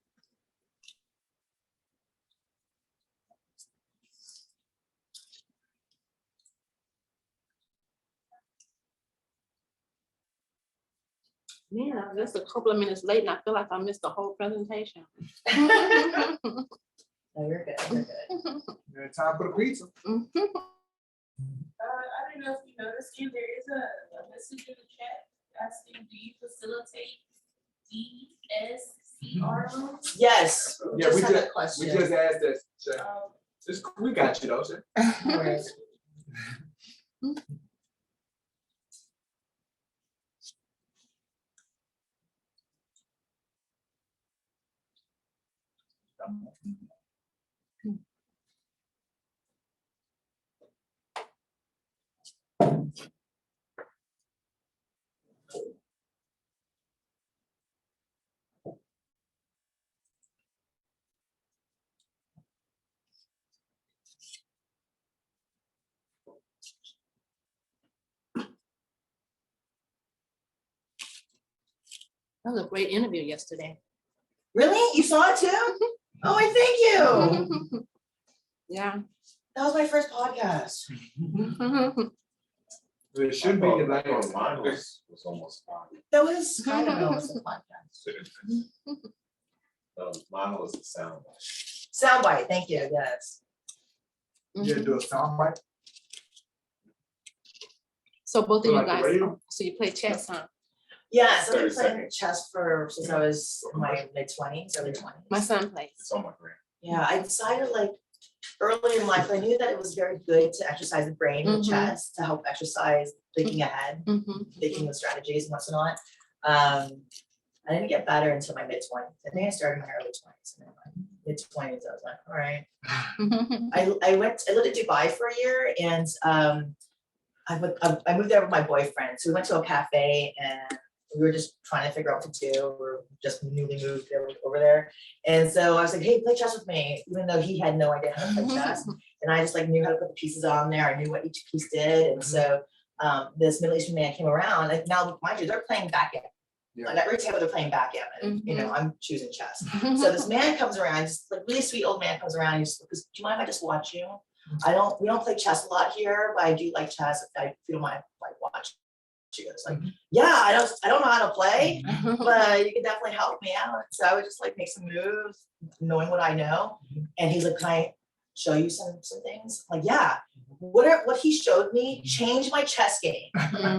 Man, I'm just a couple of minutes late and I feel like I missed the whole presentation. No, you're good, you're good. Time for the pizza. I don't know if you noticed, Kim, there is a message in the chat asking, do you facilitate DSCR loans? Yes, Yeah, we just had a just, question. we just asked that, Shay. Um, We got you though, Shay. No worries. That was a great interview yesterday. Really? You saw it too? Oh, I thank you. Yeah. That was my first podcast. It should be, I like, thought mine was almost fine. That was kind of almost a podcast. Mine was the sound. Soundbite, thank you, yes. you do a soundbite. So both of So you like the guys, radio? so you play chess, huh? Yeah, so I've 30 been playing seconds. chess since I was in my mid-20s, early 20s. My son plays. It's on my brain. Yeah, I decided like early in life, I knew that it was very good to exercise the brain with Mhm. chess, to help exercise thinking ahead, Mhm. thinking of strategies and what's not. I didn't get better until my mid-20s. I think I started in my early 20s. And then my mid-20s, I was like, all right. I lived in Dubai for a year and I moved there with my boyfriend. So we went to a cafe and we were just trying to figure out what to do. We're just newly moved over there. And so I was like, hey, play chess with me, even though he had no idea how to play chess. And I just like knew how to put the pieces on there. I knew what each piece did. And so this Middle Eastern man came around. Like now, mind you, they're playing backgammon. Yeah. Like at every table, they're playing backgammon. You know, I'm choosing chess. Mm-hmm. So this man comes around, just like really sweet old man comes around. He's goes, do you mind if I just watch you? We don't play chess a lot here, but I do like chess. If you don't mind, like watch you. It's like, yeah, I don't know how to play, but you can definitely help me out. So I would just like make some moves, knowing what I know. And he's like, can I show you some things? I'm like, yeah. What he showed me changed my chess game.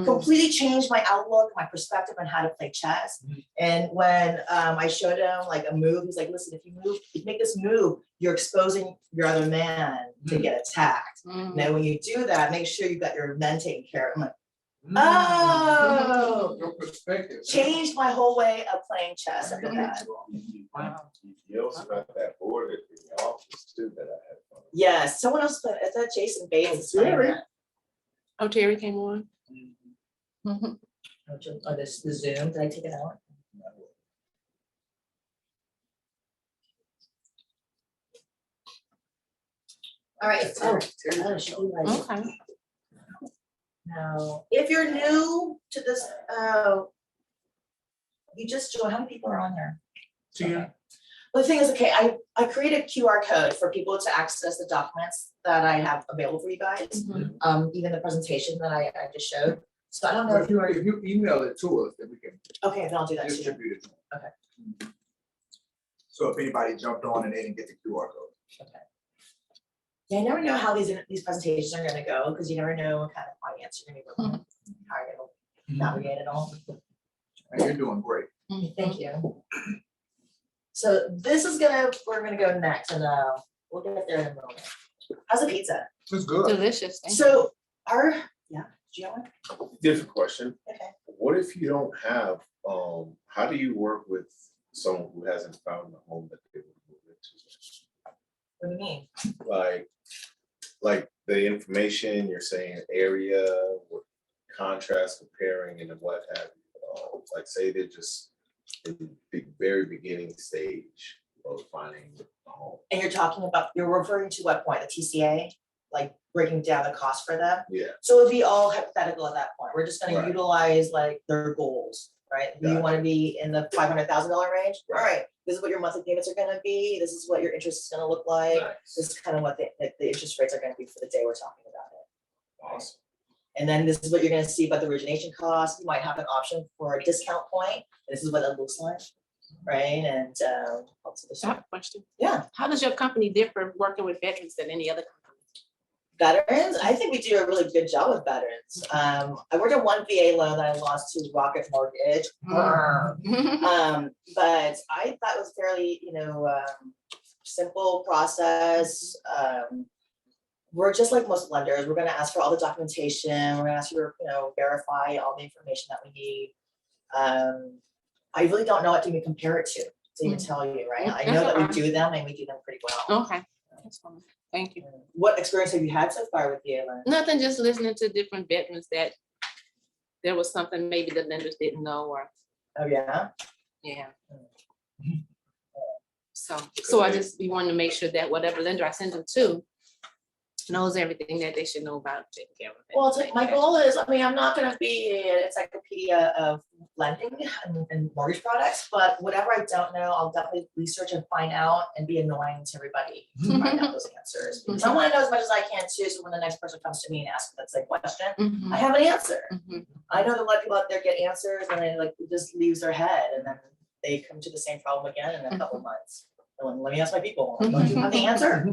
Completely changed my outlook, my perspective on how to play chess. And when I showed him like a move, he's like, listen, if you make this move, you're exposing your other man to get attacked. Now, when you do that, make sure you got your men taken care of. I'm like, oh, Your perspective. changed my whole way of playing chess after that. You also got that board at the office too that I had fun. Yes, someone else played. I thought Jason Bates was playing Terry. that. Oh, Terry came on. Mhm. Oh, this the Zoom. Did I take it out? All right. Oh, should we like- Okay. No, if you're new to this, you just joined, how many people are on here? Well, the thing is, okay, I created a QR code for people to access the documents that I have available for you guys. Mhm. Even the presentation that I just showed. So I don't know But if you are, if you email it to us, then we can okay, then I'll do that too. distribute it. Okay. So if anybody jumped on and they didn't get the QR code. Yeah, I never know how these presentations are gonna go, because you never know what kind of audience you're gonna be working with, how you're gonna navigate it all. And you're doing great. Thank you. So we're gonna go next, and we'll get there in a moment. How's the pizza? It's good. Delicious. Thank you. So do you have one? Different question. Okay. What if you don't have, how do you work with someone who hasn't found the home that they would move into? What do you mean? Like the information, you're saying area, what contrast comparing and what have you. Like say they're just in the very beginning stage of finding a home. And you're referring to what point, the TCA, like breaking down the cost for them? Yeah, So it'd be all hypothetical at that point. We're just gonna Right. utilize like their goals, right? Do you Gotcha. wanna be in the $500,000 range? All Right. right, this is what your monthly payments are gonna be. This is what your interest is gonna look like. nice, This is kind of what the interest rates are gonna be for the day we're talking about it. awesome. And then this is what you're gonna see about the origination cost. You might have an option for a discount point. This is what that looks like, right? And I have a question. Yeah. How does your company differ working with veterans than any other company? Veterans, I think we do a really good job with veterans. I worked on one VA loan that I lost to Rocket Mortgage. But I thought it was fairly, simple process. We're just like most lenders. We're gonna ask for all the documentation. We're gonna ask you to, verify all the information that we need. I really don't know what to even compare it to even tell you, right? I know that we do them and we do them pretty well. Okay, that's fine. Thank you. What experience have you had so far with VA loans? Nothing, just listening to different veterans that there was something maybe the lenders didn't know or, Oh, yeah? yeah. So I just, we wanted to make sure that whatever lender I send them to knows everything that they should know about taking care of it. Well, my goal is, I'm not gonna be an encyclopedia of lending and mortgage products, but whatever I don't know, I'll definitely research and find out and be annoying to everybody to find out those answers. Because I wanna know as much as I can too, so when the next person comes to me and asks that same question, Mhm, I have an answer. mhm. I know that a lot of people out there get answers and it just leaves their head and then they come to the same problem again in a couple months. And let me ask my people, don't you have the answer?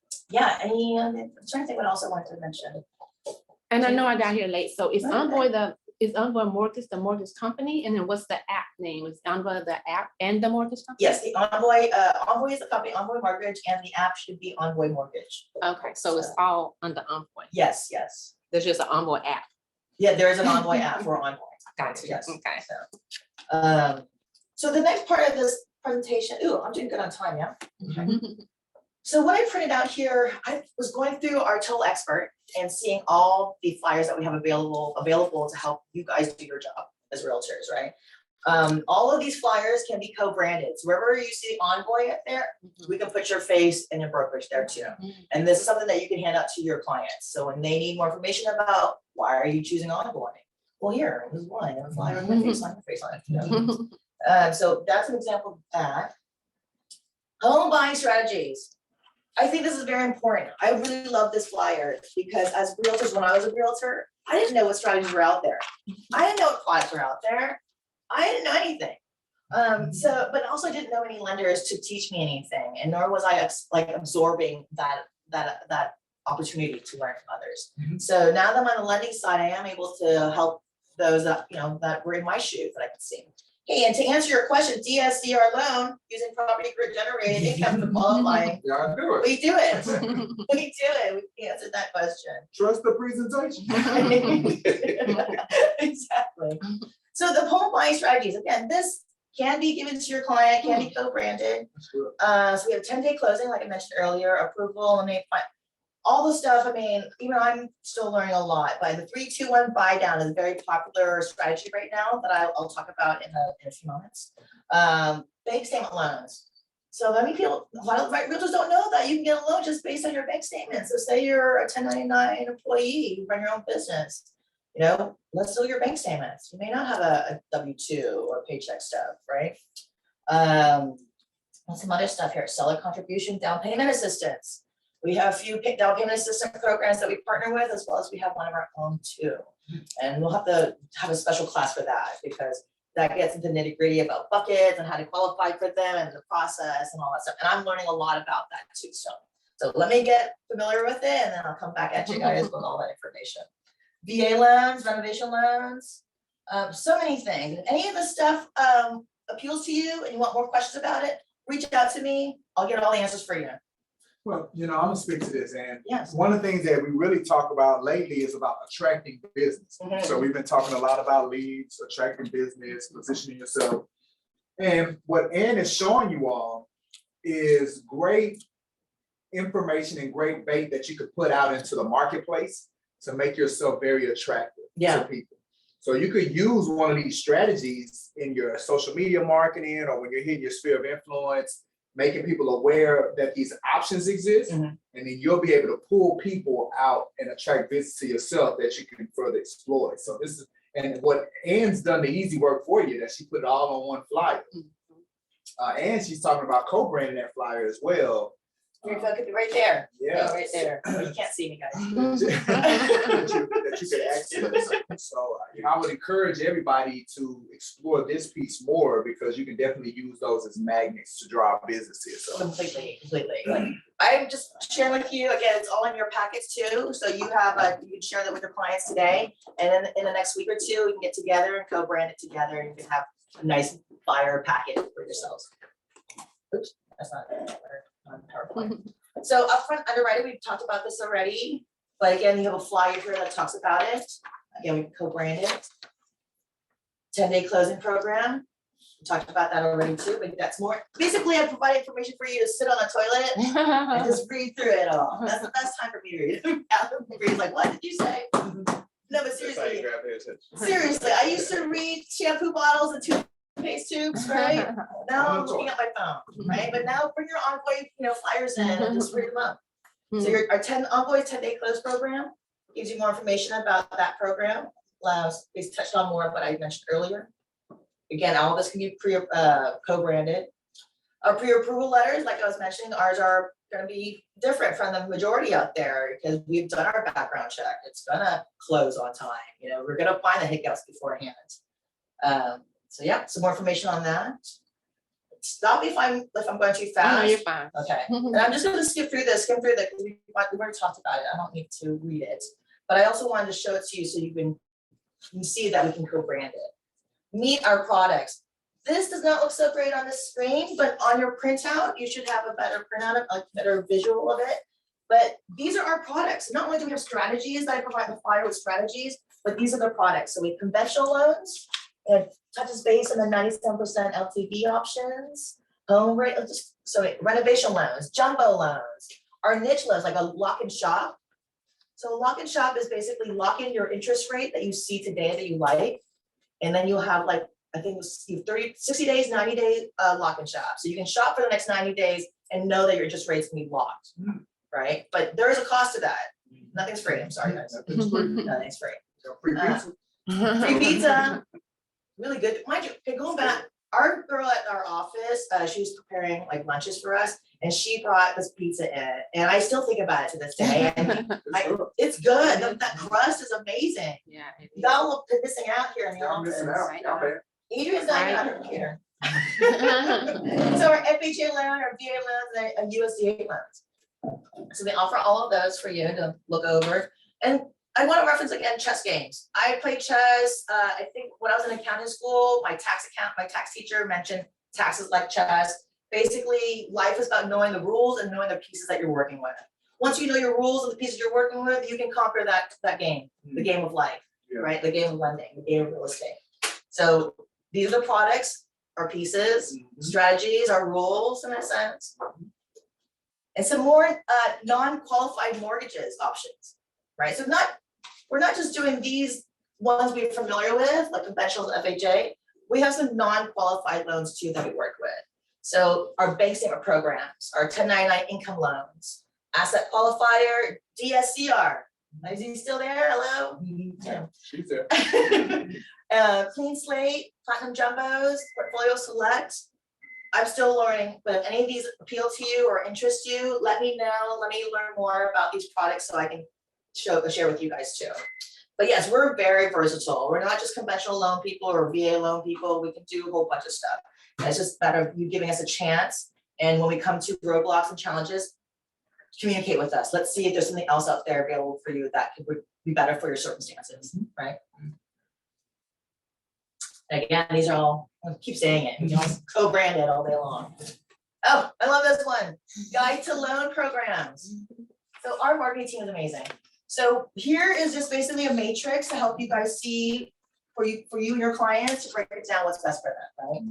So, yeah, I'm trying to think what else I wanted to mention. And I know I got here late, so is Okay. Envoy is Envoy Mortgage the mortgage company? And then what's the app name? Is Envoy the app and the mortgage company? Yes, the Envoy, Envoy is the company, Envoy Mortgage, and the app should be Envoy Mortgage. Okay, so it's all under Envoy. Yes, yes. There's just an Envoy app. Yeah, there is an Envoy app for Envoy. Gotcha, Yes. okay. So the next part of this presentation, I'm doing good on time, yeah? So what I printed out here, I was going through our Total Expert and seeing all the flyers that we have available to help you guys do your job as realtors, right? All of these flyers can be co-branded. So wherever you see Envoy up there, we can put your face and your brokerage there too. And this is something that you can hand out to your clients. So when they need more information about why are you choosing Envoy? Well, here, there's one, and a flyer with my face on it. So that's an example of that. Home buying strategies. I think this is very important. I really love this flyer because as realtors, when I was a realtor, I didn't know what strategies were out there. I didn't know what products were out there. I didn't know anything. But also I didn't know any lenders to teach me anything, and nor was I absorbing that opportunity to learn from others. So now that I'm on the lending side, I am able to help those that were in my shoes that I could see. Hey, and to answer your question, DSCR loan using property grid generated income to qualify. Yeah, do it. We do it. We do it. We answered that question. Trust the presentation. Exactly. So the home buying strategies, again, this can be given to your client, can be co-branded. That's good. So we have 10-day closing, like I mentioned earlier, approval, and all the stuff. Even I'm still learning a lot, but the 3-2-1 buy down is a very popular strategy right now that I'll talk about in a few moments. Bank statement loans. So many people, a lot of realtors don't know that you can get a loan just based on your bank statement. So say you're a 1099 employee, you run your own business, let's do your bank statements. You may not have a W-2 or paycheck stuff, right? And some other stuff here, seller contribution, down payment assistance. We have a few down payment assistance programs that we partner with, as well as we have one of our own too. And we'll have to have a special class for that because that gets into nitty gritty about buckets and how to qualify for them and the process and all that stuff. And I'm learning a lot about that too. So let me get familiar with it and then I'll come back at you guys with all that information. VA loans, renovation loans, so many things. If any of this stuff appeals to you and you want more questions about it, reach out to me. I'll get all the answers for you. Well, I'm gonna speak to this, and Yes. one of the things that we really talk about lately is about attracting business. Mhm. So we've been talking a lot about leads, attracting business, positioning yourself. And what Ann is showing you all is great information and great bait that you could put out into the marketplace to make yourself very attractive Yeah. to people. So you could use one of these strategies in your social media marketing or when you're hitting your sphere of influence, making people aware that these options exist, Mhm. and then you'll be able to pull people out and attract business to yourself that you can further exploit. So this is, and what Ann's done the easy work for you, that she put it all on one flyer. And she's talking about co-branding that flyer as well. Your phone could be right there. Yeah. Right there. You can't see me, guys. That you could access. So I would encourage everybody to explore this piece more because you can definitely use those as magnets to draw businesses. So Completely. Like, I'm just sharing with you, again, it's all in your packets too, so you have, you can share that with your clients today, and then in the next week or two, we can get together and co-brand it together, and you can have a nice flyer packet for yourselves. Oops, that's not on PowerPoint. So upfront underwriting, we've talked about this already, but again, you have a flyer here that talks about it. Again, we can co-brand it. 10-day closing program. We talked about that already too, but that's more, basically I provide information for you to sit on the toilet and just read through it all. That's the best time for me to read it. Everybody's like, what did you say? No, but That's how you seriously, grab their attention. seriously, I used to read shampoo bottles and toothpaste tubes, right? Now I'm looking at my phone, right? But now bring your Envoy, flyers in and just read them up. So our Envoy 10-day close program gives you more information about that program. We touched on more of what I mentioned earlier. Again, all this can be co-branded. Our pre-approval letters, like I was mentioning, ours are gonna be different from the majority out there because we've done our background check. It's gonna close on time. We're gonna find the hiccups beforehand. So yeah, some more information on that. Stop me if I'm going too fast. No, you're fine. Okay, and I'm just gonna skim through this because we've already talked about it. I don't need to read it. But I also wanted to show it to you so you can see that we can co-brand it. Meet our products. This does not look so great on the screen, but on your printout, you should have a better printout, a better visual of it. But these are our products. Not only do we have strategies that I provide the flyer with strategies, but these are the products. So we have conventional loans, it touches base on the 97% LTV options, home rate, renovation loans, jumbo loans, our niche loans, like a lock and shop. So lock and shop is basically lock in your interest rate that you see today that you like. And then you'll have I think it's 60 days, 90 days lock and shop. So you can shop for the next 90 days and know that your interest rate's gonna be locked, right? But there is a cost to that. Nothing's free, I'm sorry guys. Nothing's free. free pizza. Free pizza, really good. Mind you, okay, going back, our girl at our office, she was preparing like lunches for us and she brought this pizza in and I still think about it to this day. And it's good. That crust is amazing. Yeah. Y'all look missing out here in the Y'all office. missing out. Y'all bad. Adrian's not on her computer. So our FHA loan, our VA loans, and USDA loans. So they offer all of those for you to look over. And I want to reference again chess games. I played chess. I think when I was in accounting school, my tax teacher mentioned taxes like chess. Basically, life is about knowing the rules and knowing the pieces that you're working with. Once you know your rules and the pieces you're working with, you can conquer that game, the game of life, right? The game of lending, the game of real estate. So these are the products, our pieces, strategies, our rules in a sense. And some more non-qualified mortgages options, right? So we're not just doing these ones we're familiar with, like conventional FHA. We have some non-qualified loans too that we work with. So our bank statement programs, our 1099 income loans, asset qualifier, DSCR. Is he still there? Hello? Yeah. She's there. Clean slate, platinum jumbos, portfolio select. I'm still learning, but if any of these appeal to you or interest you, let me know. Let me learn more about these products so I can share with you guys too. But yes, we're very versatile. We're not just conventional loan people or VA loan people. We can do a whole bunch of stuff. It's just a matter of you giving us a chance. And when we come to roadblocks and challenges, communicate with us. Let's see if there's something else out there available for you that could be better for your circumstances, right? Again, these are all, I'll keep saying it, we can all co-brand it all day long. Oh, I love this one. Guide to loan programs. So our marketing team is amazing. So here is just basically a matrix to help you guys see for you and your clients to break it down what's best for them, right?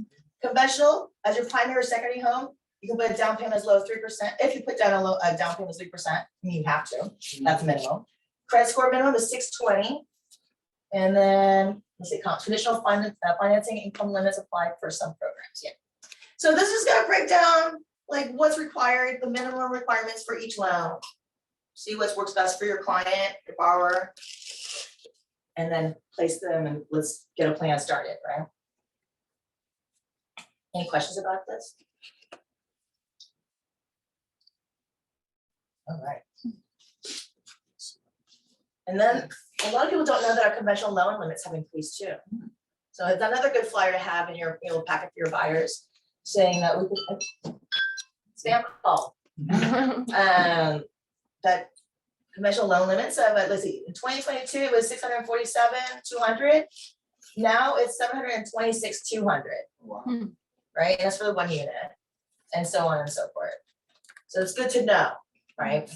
Conventional, as your primary or secondary home, you can put a down payment as low as 3%. If you put down a down payment as 3%, you have to, that's minimum. Credit score minimum is 620. And then, let's see, traditional financing income limits applied for some programs, yeah. So this is gonna break down like what's required, the minimum requirements for each loan. See what works best for your client, your borrower, and then place them and let's get a plan started, right? Any questions about this? All right. And then A lot of people don't know that our conventional loan limits have increased too. So it's another good flyer to have in your, packet for your buyers, saying that we could, spam call. That conventional loan limits of, let's see, in 2022, it was 647,200. Now it's 726,200, Wow. right? And that's for the 1 unit, and so on and so forth. So it's good to know, right?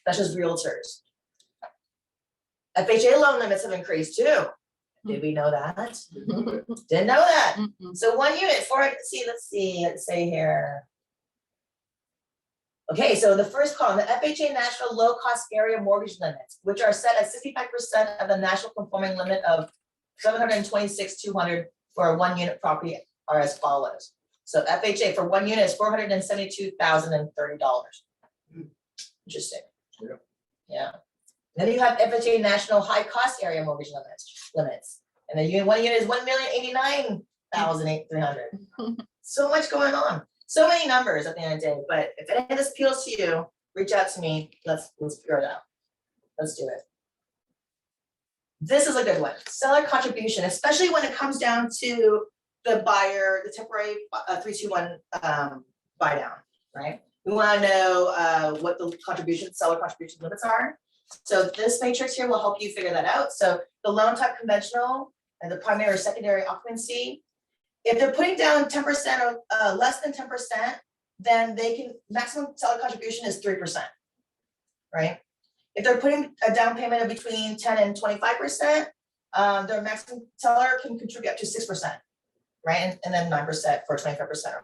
That's just realtors. FHA loan limits have increased too. Did we know that? Didn't know that. Mm-mm. So 1 unit for, let's say here. Okay, so the first column, the FHA national low cost area mortgage limits, which are set at 65% of the national conforming limit of 726,200 for a 1 unit property are as follows. So FHA for 1 unit is $472,030. Interesting. Yeah. Yeah. Then you have FHA national high cost area mortgage limits. And then 1 unit is 1,089,300. So much going on. So many numbers at the end of the day, but if any of this appeals to you, reach out to me. Let's figure it out. Let's do it. This is a good one. Seller contribution, especially when it comes down to the buyer, the temporary 321 buy down, right? We want to know what the seller contribution limits are. So this matrix here will help you figure that out. So the loan type conventional and the primary or secondary occupancy. If they're putting down 10% or less than 10%, then they can, maximum seller contribution is 3%, right? If they're putting a down payment of between 10 and 25%, their maximum seller can contribute up to 6%, right? And then 9% for 25%.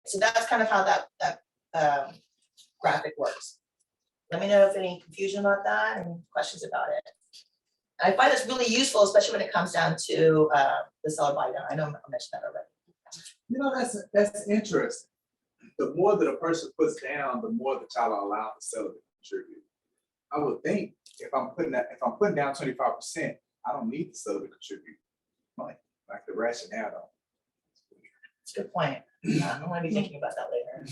So that's kind of how that graphic works. Let me know if any confusion about that and questions about it. I find this really useful, especially when it comes down to the seller buy down. I know I mentioned that already. That's interesting. The more that a person puts down, the more the child will allow the seller to contribute. I would think if I'm putting down 25%, I don't need the seller to contribute money, like the rationale though. It's a good point. I'm gonna be thinking about that later.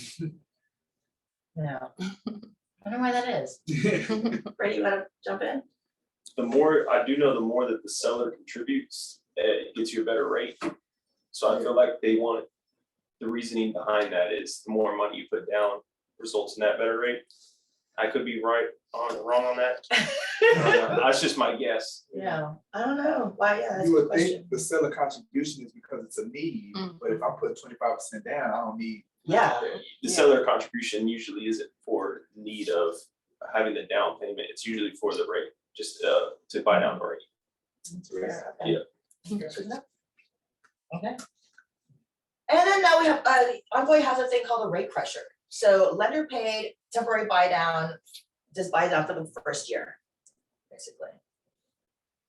Yeah. I wonder why that is. Brady, you wanna jump in? The more, I do know the more that the seller contributes, it gets you a better rate. So I feel like they want, the reasoning behind that is the more money you put down results in that better rate. I could be wrong on that. That's just my guess. Yeah, I don't know. Why, yeah, that's a You good would question. think the seller contribution is because it's a need, but if I put 25% down, I don't need. Yeah, The seller contribution usually isn't for need of having the down payment. It's usually for the rate, just to buy down the rate. fair, okay. Yeah. Good enough. Okay. And then now we have, Envoy has a thing called a rate crusher. So lender paid temporary buy down, just buy down for the first year, basically.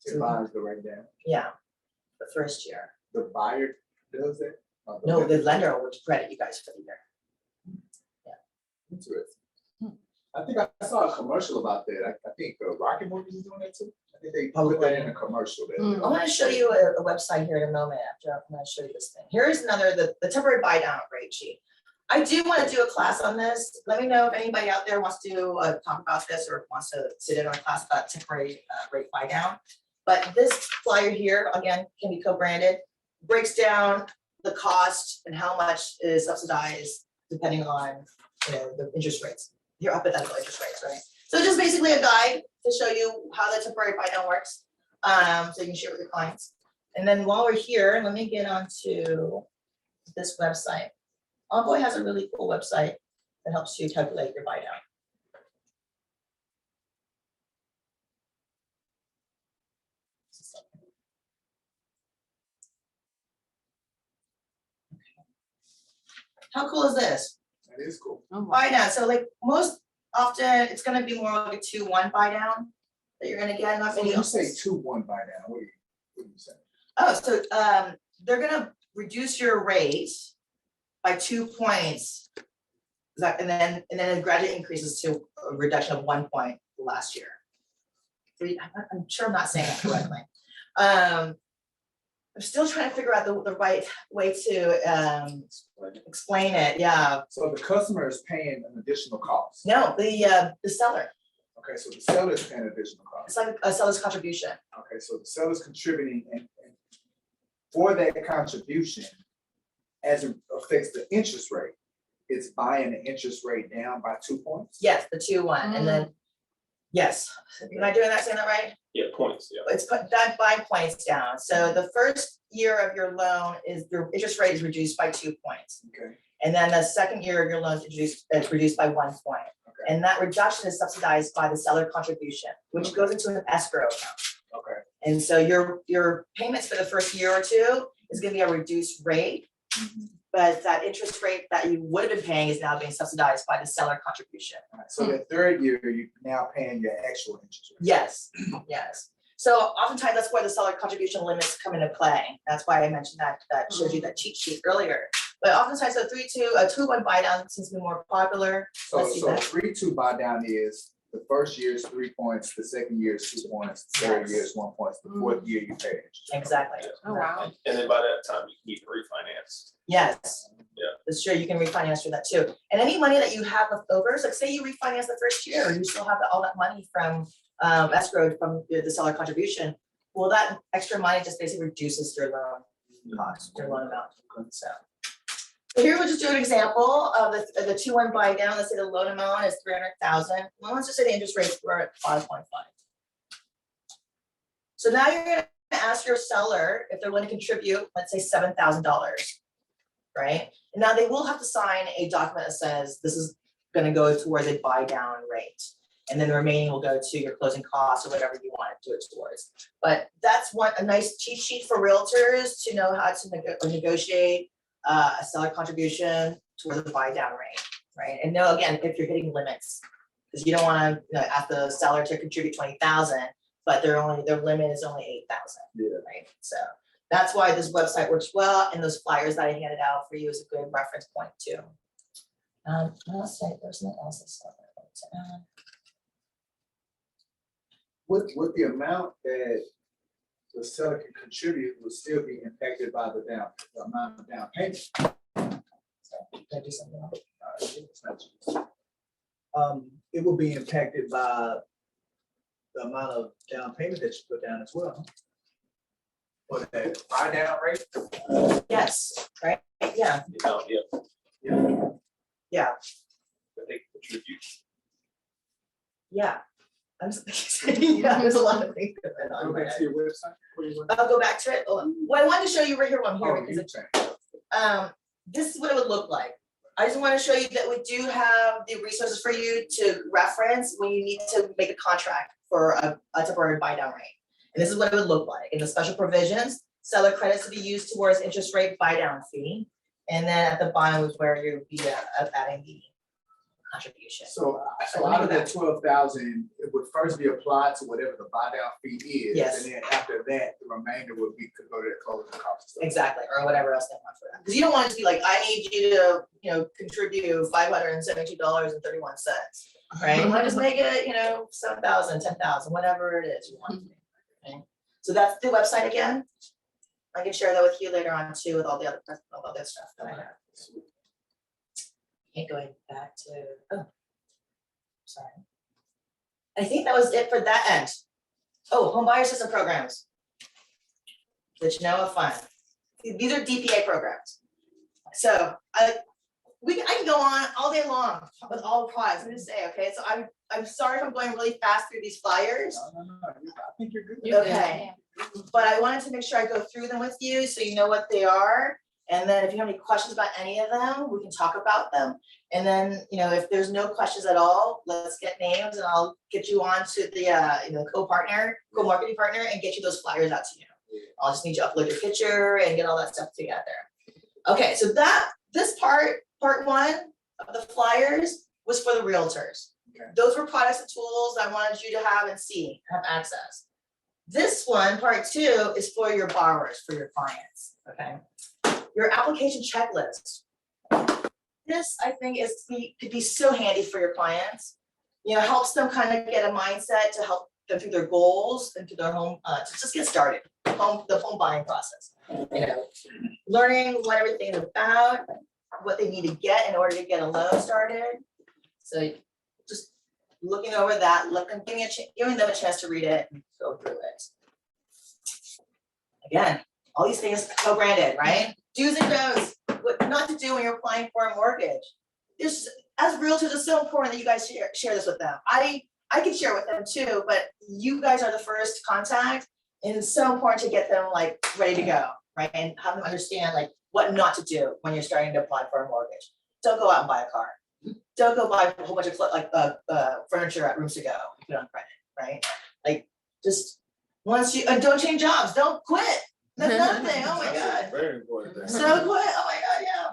It buys the rate down. Yeah, the first year. The buyer does that? Or No, the lender will credit you guys for the year. Interesting. I think I saw a commercial about that. I think Rocket Mortgage is doing that too. I think they put that in a commercial. I'm gonna show you a website here in a moment after I'm gonna show you this thing. Here's another, the temporary buy down rate sheet. I do want to do a class on this. Let me know if anybody out there wants to talk about this or wants to sit in on a class about temporary rate buy down. But this flyer here, again, can be co-branded, breaks down the cost and how much is subsidized depending on, the interest rates, your hypothetical interest rates, right? So just basically a guide to show you how the temporary buy down works, so you can share with your clients. And then while we're here, let me get onto this website. Envoy has a really cool website that helps you calculate your buy down. How cool is this? That is cool. Oh, wow. Buy down, so like most often, it's gonna be more like a 2-1 buy down that you're gonna get, not So many. when you say 2-1 buy down, what are you saying? Oh, so they're gonna reduce your rate by 2 points. And then it gradually increases to a reduction of 1 point last year. I'm sure I'm not saying that correctly. I'm still trying to figure out the right way to explain it, yeah. So the customer is paying an additional cost. No, the seller. Okay, so the seller's paying additional cost. It's like a seller's contribution. Okay, so the seller's contributing and for that contribution, as it affects the interest rate, it's buying the interest rate down by 2 points? Yes, the 2-1, and then, yes, am I doing that, saying that right? Yeah, points, yeah. It's put that by points down. So the first year of your loan is, your interest rate is reduced by 2 points. Okay, And then the second year of your loan is reduced by 1 point. okay, And that reduction is subsidized by the seller contribution, which goes into an escrow account. okay. And so your payments for the first year or two is gonna be a reduced rate, Mhm. but that interest rate that you would have been paying is now being subsidized by the seller contribution. All right, so the third year, you're now paying your actual interest rate. Yes, yes. So oftentimes that's where the seller contribution limits come into play. That's why I mentioned that showed you that cheat sheet earlier. But oftentimes a 2-1 buy down seems to be more popular. So, Let's see that. 3-2 buy down is, the first year is 3 points, the second year is 2 points, the third year is 1 point, the fourth year you pay interest. Exactly. Oh, wow. And then by that time, you can refinance. Yes. Yeah. That's true, you can refinance through that too. And any money that you have left over, like say you refinance the first year, you still have all that money from escrow from the seller contribution. Well, that extra money just basically reduces your loan cost, your loan amount. So here we'll just do an example of the 2-1 buy down. Let's say the loan amount is 300,000. Well, let's just say the interest rates were at 5.5. So now you're gonna ask your seller if they're going to contribute, let's say $7,000, right? And now they will have to sign a document that says this is gonna go towards a buy down rate. And then the remaining will go to your closing costs or whatever you want to do it towards. But that's a nice cheat sheet for realtors to know how to negotiate a seller contribution towards the buy down rate, right? And know again, if you're hitting limits, because you don't wanna, ask the seller to contribute 20,000, but their limit is only 8,000. Yeah. Right, so that's why this website works well, and those flyers that I handed out for you is a good reference point too. Let's say there's nothing else that's With the amount that the seller can contribute will still be impacted by the amount of down payment. Can I do something else? It's not just- It will be impacted by the amount of down payment that you put down as well. Or the buy down rate. Yes, right, yeah, Yeah. But they contribute. yeah. I'm just, yeah, there's a lot of things going on. Go back to your website. What do you want? I'll go back to it. Oh, well, I wanted to show you right here one here Oh, because you it's change. this is what it would look like. I just want to show you that we do have the resources for you to reference when you need to make a contract for a temporary buy down rate. And this is what it would look like. In the special provisions, seller credits to be used towards interest rate buy down fee. And then at the bottom is where you would be adding the contribution. So out of that 12,000, it would first be applied to whatever the buy down fee is. Yes. And then after that, the remainder would be could go to the closing costs. Exactly, or whatever else they want for that. Because you don't want it to be like, I need you to, contribute $572.31, right? You want to just make it, 7,000, 10,000, whatever it is you want. Okay? So that's the website again. I can share that with you later on too, with all the other stuff that I have. Okay, going back to, sorry. I think that was it for that end. Oh, home buyer assistance programs. That you know are fun. These are DPA programs. So I can go on all day long with all the products. I'm just saying, okay, so I'm sorry if I'm going really fast through these flyers. No, I think you're good. Okay, but I wanted to make sure I go through them with you so you know what they are. And then if you have any questions about any of them, we can talk about them. And then, if there's no questions at all, let's get names and I'll get you on to the co-marketing partner and get you those flyers out to you. I'll just need you to upload your picture and get all that stuff together. Okay, so this part one of the flyers was for the realtors. Okay. Those were products and tools I wanted you to have and see, have access. This one, part two, is for your borrowers, for your clients, okay? Your application checklist. This, I think, could be so handy for your clients. Helps them kind of get a mindset to help them through their goals and through their home, to just get started, the home buying process. Learning what everything is about, what they need to get in order to get a loan started. So just looking over that, giving them a chance to read it and go through it. Again, all these things co-branded, right? Do's and don'ts, what not to do when you're applying for a mortgage. This, as realtors, it's so important that you guys share this with them. I can share with them too, but you guys are the first contact, and it's so important to get them like ready to go, right? And have them understand like what not to do when you're starting to apply for a mortgage. Don't go out and buy a car. Don't go buy a whole bunch of furniture at Rooms to Go, put it on credit, right? Like, just once you, and don't change jobs, don't quit. That's another thing, oh my God. Very important. thing. So quit, oh my God, yeah.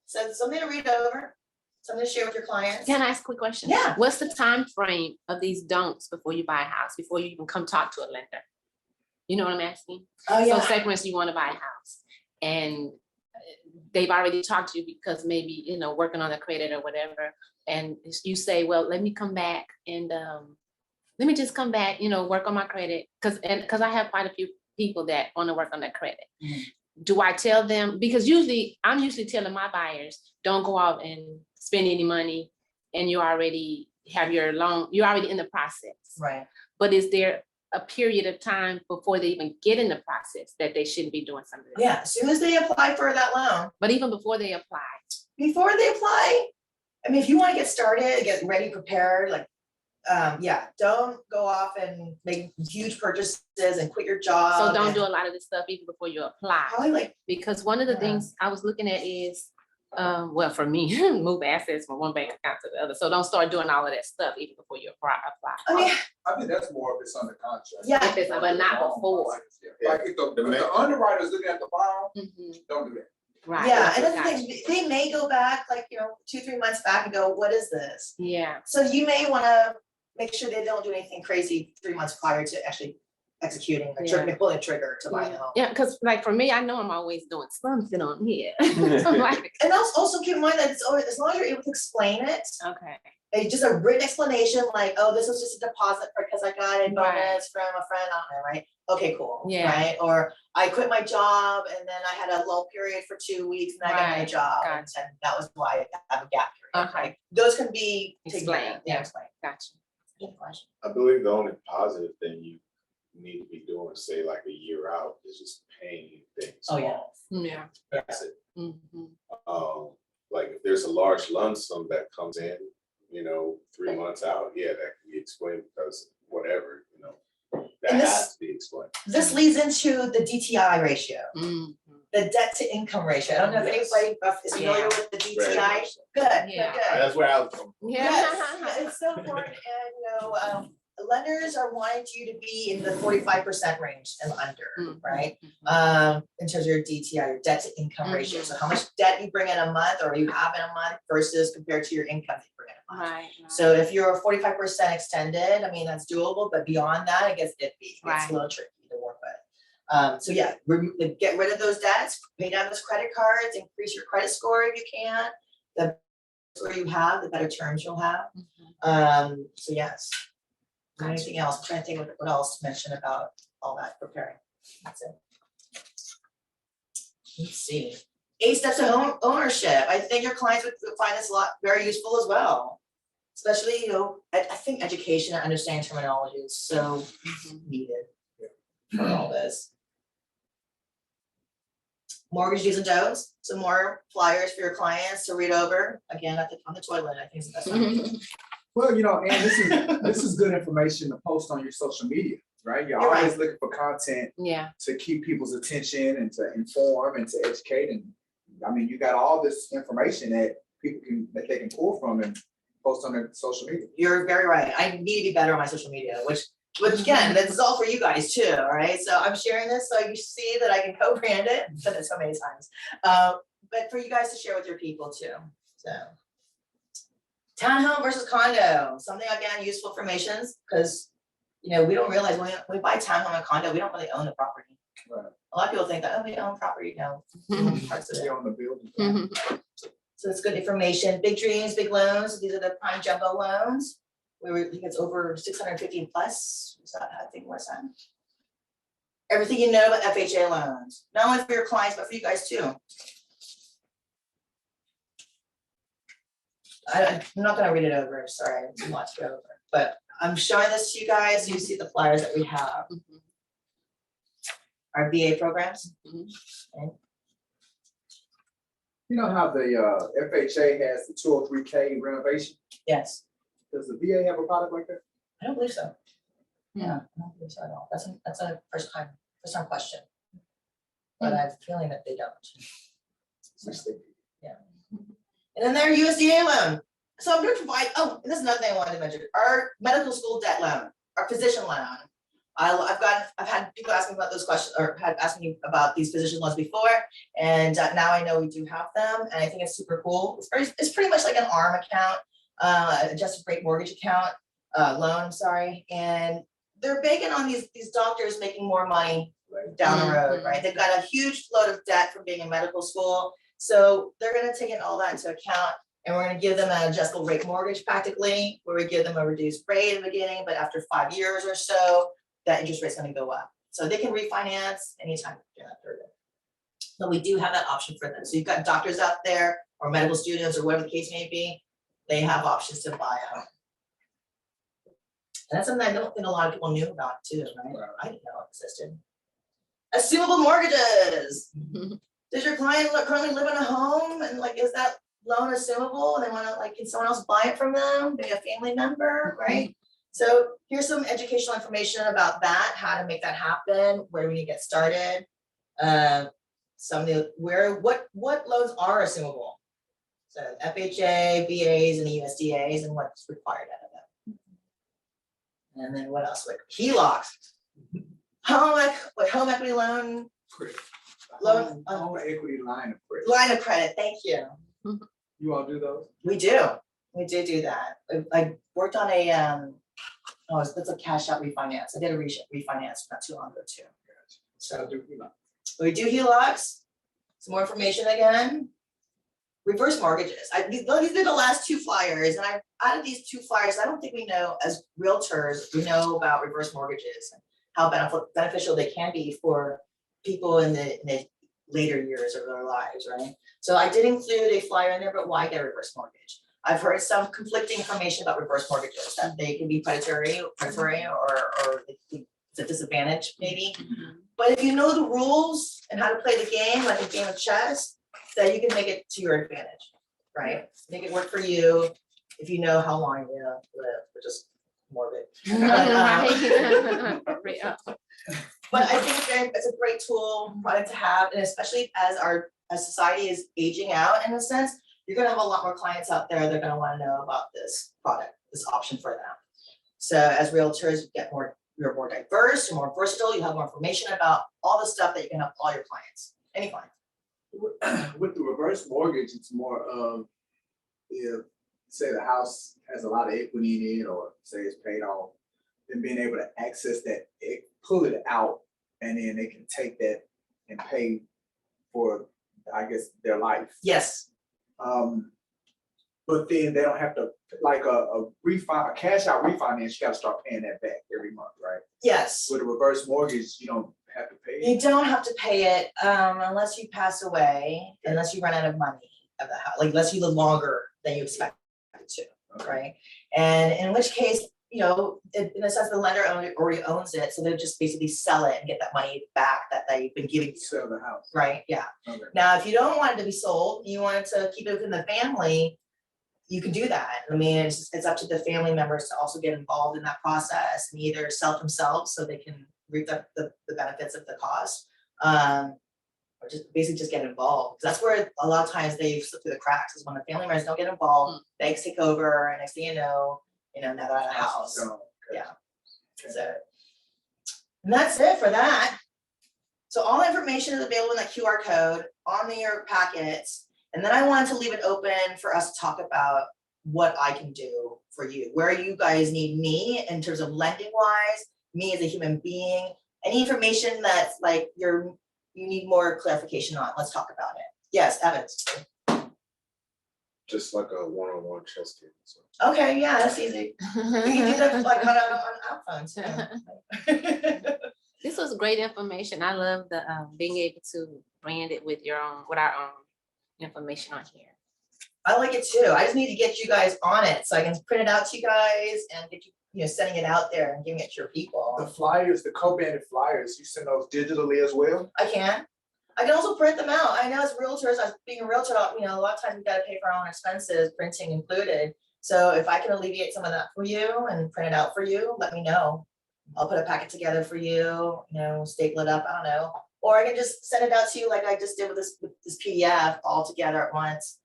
So something to read over, something to share with your clients. Can I ask a quick question? Yeah. What's the time frame of these don'ts before you buy a house, before you even come talk to a lender? You know what I'm asking? Oh, So yeah. say for instance, you want to buy a house and they've already talked to you because maybe, you know, working on the credit or whatever. And you say, well, let me come back and let me just come back, you know, work on my credit. Cause I have quite a few people that want to work on their credit. Mhm. Do I tell them, because I'm usually telling my buyers, don't go out and spend any money and you already have your loan, you're already in the process. Right. But is there a period of time before they even get in the process that they shouldn't be doing something? Yeah, as soon as they apply for that loan, But even before they apply, before they apply, I mean, if you want to get started, get ready, prepared, like, yeah, don't go off and make huge purchases and quit your job. so don't and do a lot of this stuff even before you apply. Probably like, Because one of the Yeah. things I was looking at is, well, for me, move assets from one bank account to the other. So don't start doing all of that stuff even before you apply. I mean, I think that's more if it's under contract. yeah, If it's, but not before. Yeah. Like if the underwriter's looking at the file, Mhm. don't do that. Right. yeah, and that's the Gotcha. thing, they may go back like, 2-3 months back and go, what is this? Yeah, So you may wanna make sure they don't do anything crazy 3 months prior to actually executing, pulling a trigger to buy the home. yeah, because like for me, I know I'm always doing something on here. I'm like, And also keep in mind that it's always, as long as you're able to explain it, okay, just a written explanation, like, oh, this was just a deposit because I got a bonus Right. from a friend on there, right? Okay, cool, Yeah. right? Or I quit my job and then I had a lull period for 2 weeks and I got a Right, job, and gotcha. that was why I have a gap period, Okay. right? Those can be taken Explained, care of. yeah. Explain. gotcha. Good question. I believe the only positive thing you need to be doing, say like a year out, is just paying things Oh, yeah. off. Yeah. That's it. Mhm. Like if there's a large lump sum that comes in, 3 months out, yeah, that can be explained because whatever, that And this- has to be explained. This leads into the DTI ratio, Mhm. the debt to income ratio. I don't know if Yes. anybody is familiar Yeah. with the Very DTI. much so. Good, Yeah. good, good. That's where I was from. Yeah. Yes, it's so important, and lenders are wanting you to be in the 45% range and under, Mhm. right? Mhm. In terms of your DTI, your debt to income ratio, so how much debt you bring in a month or you have in a month versus compared to your income that you bring in a month. Right. So if you're 45% extended, I mean, that's doable, but beyond that, it gets iffy, it gets Right. a little tricky to work with. So yeah, get rid of those debts, pay down those credit cards, increase your credit score if you can. The score you have, the better terms you'll have. Mhm. So yes. Anything else? I'm trying to think of what else to mention about all that preparing. That's it. Let's see. 8 steps to home ownership. I think your clients would find this a lot very useful as well. Especially, I think education and understanding terminology is so needed for all this. Mortgage do's and don'ts, some more flyers for your clients to read over. Again, on the toilet, I think is the best one. Well, and this is good information to post on your social media, right? You're You're always looking for content Yeah. to keep people's attention and to inform and to educate. And I mean, you got all this information that that they can pull from and post on their social media. You're very right. I need to be better on my social media, which again, this is all for you guys too, all right? So I'm sharing this so you see that I can co-brand it, I've done it so many times. But for you guys to share with your people too, so. Townhome versus condo, something again, useful information, because, we don't realize when we buy townhome and condo, we don't really own the property. Right. A lot of people think that, oh, we own property, no, we own parts of it. You're on the building. Mhm. So it's good information. Big dreams, big loans. These are the prime jumbo loans. Where I think it's over 650 plus. Is that, I think, what's that? Everything you know about FHA loans, not only for your clients, but for you guys too. I'm not gonna read it over, sorry, it's too much to go over. But I'm showing this to you guys, so you see the flyers that we have, Mhm, our VA programs. mhm. You know how the FHA has the 203K renovation? Yes, Does the VA have a product like that? I don't believe so. Hmm. Yeah, I don't believe so at all. That's a first time question. But I have a feeling that they don't. Which they- And then their USDA loan. So I'm gonna provide, oh, and this is another thing I wanted to mention, our medical school debt loan, our physician loan. I've had people asking about those questions, or had asked me about these physician loans before, and now I know we do have them, and I think it's super cool. It's pretty much like an ARM account, adjusted rate mortgage account, loan, I'm sorry, and they're banking on these doctors making more money down the road, right? They've got a huge load of debt from being in medical school, so they're gonna take in all that into account. And we're gonna give them an adjustable rate mortgage practically, where we give them a reduced rate in the beginning, but after 5 years or so, that interest rate's gonna go up. So they can refinance anytime during that period. But we do have that option for them. So you've got doctors out there, or medical students, or whatever the case may be, they have options to buy a home. And that's something I don't think a lot of people knew about too, right? I didn't know it existed. Assumable mortgages. Does your client currently live in a home, and like, is that loan assumable, and they wanna, like, can someone else buy it from them, maybe a family member, right? So here's some educational information about that, how to make that happen, where we need to get started. Some of the, what loans are assumable? So FHA, VAs, and USDAs, and what's required out of them. And then what else, like HELOCs, home equity loan, Loan- Home equity line of credit. line of credit, thank you. You all do those? We do that. I worked on a, it's a cash out refinance. I did a refinance not too long ago too. So do you know? We do HELOCs, some more information again. Reverse mortgages. These are the last two flyers, and out of these two flyers, I don't think we know, as realtors, we know about reverse mortgages and how beneficial they can be for people in the later years of their lives, right? So I did include a flyer in there, but why get a reverse mortgage? I've heard some conflicting information about reverse mortgages, that they can be predatory, or it's a disadvantage maybe. But if you know the rules and how to play the game, like a game of chess, then you can make it to your advantage, right? Make it work for you if you know how long you're gonna live, which is morbid. Right. But I think it's a great tool, product to have, and especially as society is aging out in a sense, you're gonna have a lot more clients out there that are gonna wanna know about this product, this option for them. So as realtors, you're more diverse, you're more versatile, you have more information about all the stuff that you can help all your clients, any client. With the reverse mortgage, it's more of if, say, the house has a lot of equity in it, or say it's paid off, then being able to access that, pull it out, and then they can take that and pay for, I guess, their life. Yes, But then they don't have to, like a cash out refinance, you gotta start paying that back every month, right? yes. With a reverse mortgage, you don't have to pay it. You don't have to pay it unless you pass away, unless you run out of money of the house, like unless you live longer than you expected to, right? And in which case, in a sense, the lender already owns it, so they'll just basically sell it and get that money back that you've been giving you, Sell the house. right? Yeah. Okay. Now, if you don't want it to be sold, you want to keep it within the family, you can do that. I mean, it's up to the family members to also get involved in that process and either sell it themselves so they can reap the benefits of the cost, or just basically just get involved. 'Cause that's where a lot of times they slip through the cracks, is when the family members don't get involved, banks take over, and next thing you know, now they're out of the house. So, Yeah. So, and that's it for that. So all the information is available in that QR code on your packets. And then I wanted to leave it open for us to talk about what I can do for you, where you guys need me in terms of lending wise, me as a human being, any information that's like you need more clarification on, let's talk about it. Yes, Evans. Just like a one-on-one chess game. So. Okay, yeah, that's easy. We can do that like on our phones too. This was great information. I love the being able to brand it with our own information on here. I like it too. I just need to get you guys on it so I can print it out to you guys and get you sending it out there and giving it to your people. The flyers, the co-branded flyers, you send those digitally as well? I can. I can also print them out. I know as realtors, as being a realtor, a lot of times we gotta pay for our own expenses, printing included. So if I can alleviate some of that for you and print it out for you, let me know. I'll put a packet together for you, staple it up, I don't know. Or I can just send it out to you like I just did with this PDF all together at once.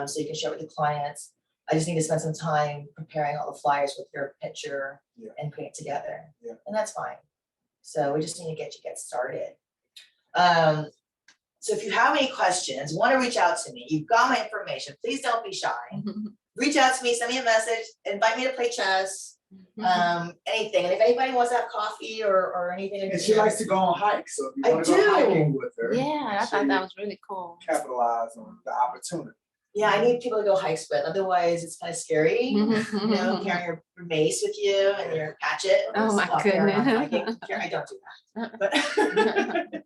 So you can share with the clients. I just need to spend some time preparing all the flyers with your picture and putting it together. Yeah. And that's fine. So we just need to get started. So if you have any questions, want to reach out to me, you've got my information, please don't be shy. Reach out to me, send me a message, invite me to play chess, anything. And if anybody wants to have coffee or anything. And she likes to go on hikes, so if you I want to go do. hiking with her. Yeah, I thought that was really cool. Capitalize on the opportunity. Yeah, I need people to go hikes with, otherwise it's kind of scary. Carrying your mace with you and your hatchet. Oh my while carrying on goodness. hiking. I don't do that. But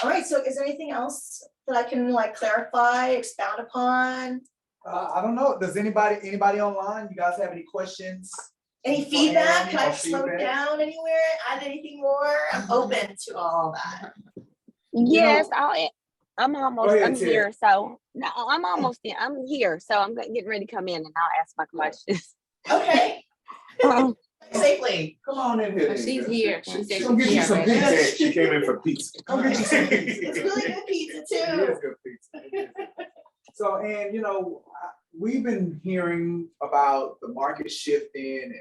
all right, so is there anything else that I can clarify, expound upon? I don't know, does anybody online, you guys have any questions? Any feedback? Annie, Can I or slow it feedback? down anywhere? Add anything more? I'm open to all that. Yes, Go I'm ahead, Ted. here. So no, I'm almost in. I'm here. So I'm getting ready to come in and I'll ask my questions. Okay, safely. Come on in here. Oh, she's here. She said She'll get she's you here some already. pizza. She came in for pizza. Come get you some pizza. It's really good pizza It too. is good pizza. So, and we've been hearing about the market shifting and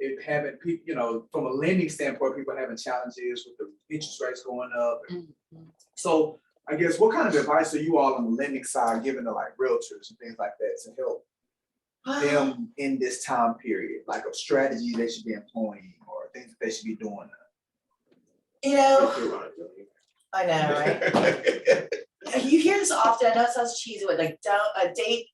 it having people, from a lending standpoint, people having challenges with the interest rates going up. So I guess what kind of advice are you all on the lending side giving to realtors and things like that to help them in this time period, like a strategy they should be employing or things that they should be doing? I know, right? You hear this often. I know it sounds cheesy, but date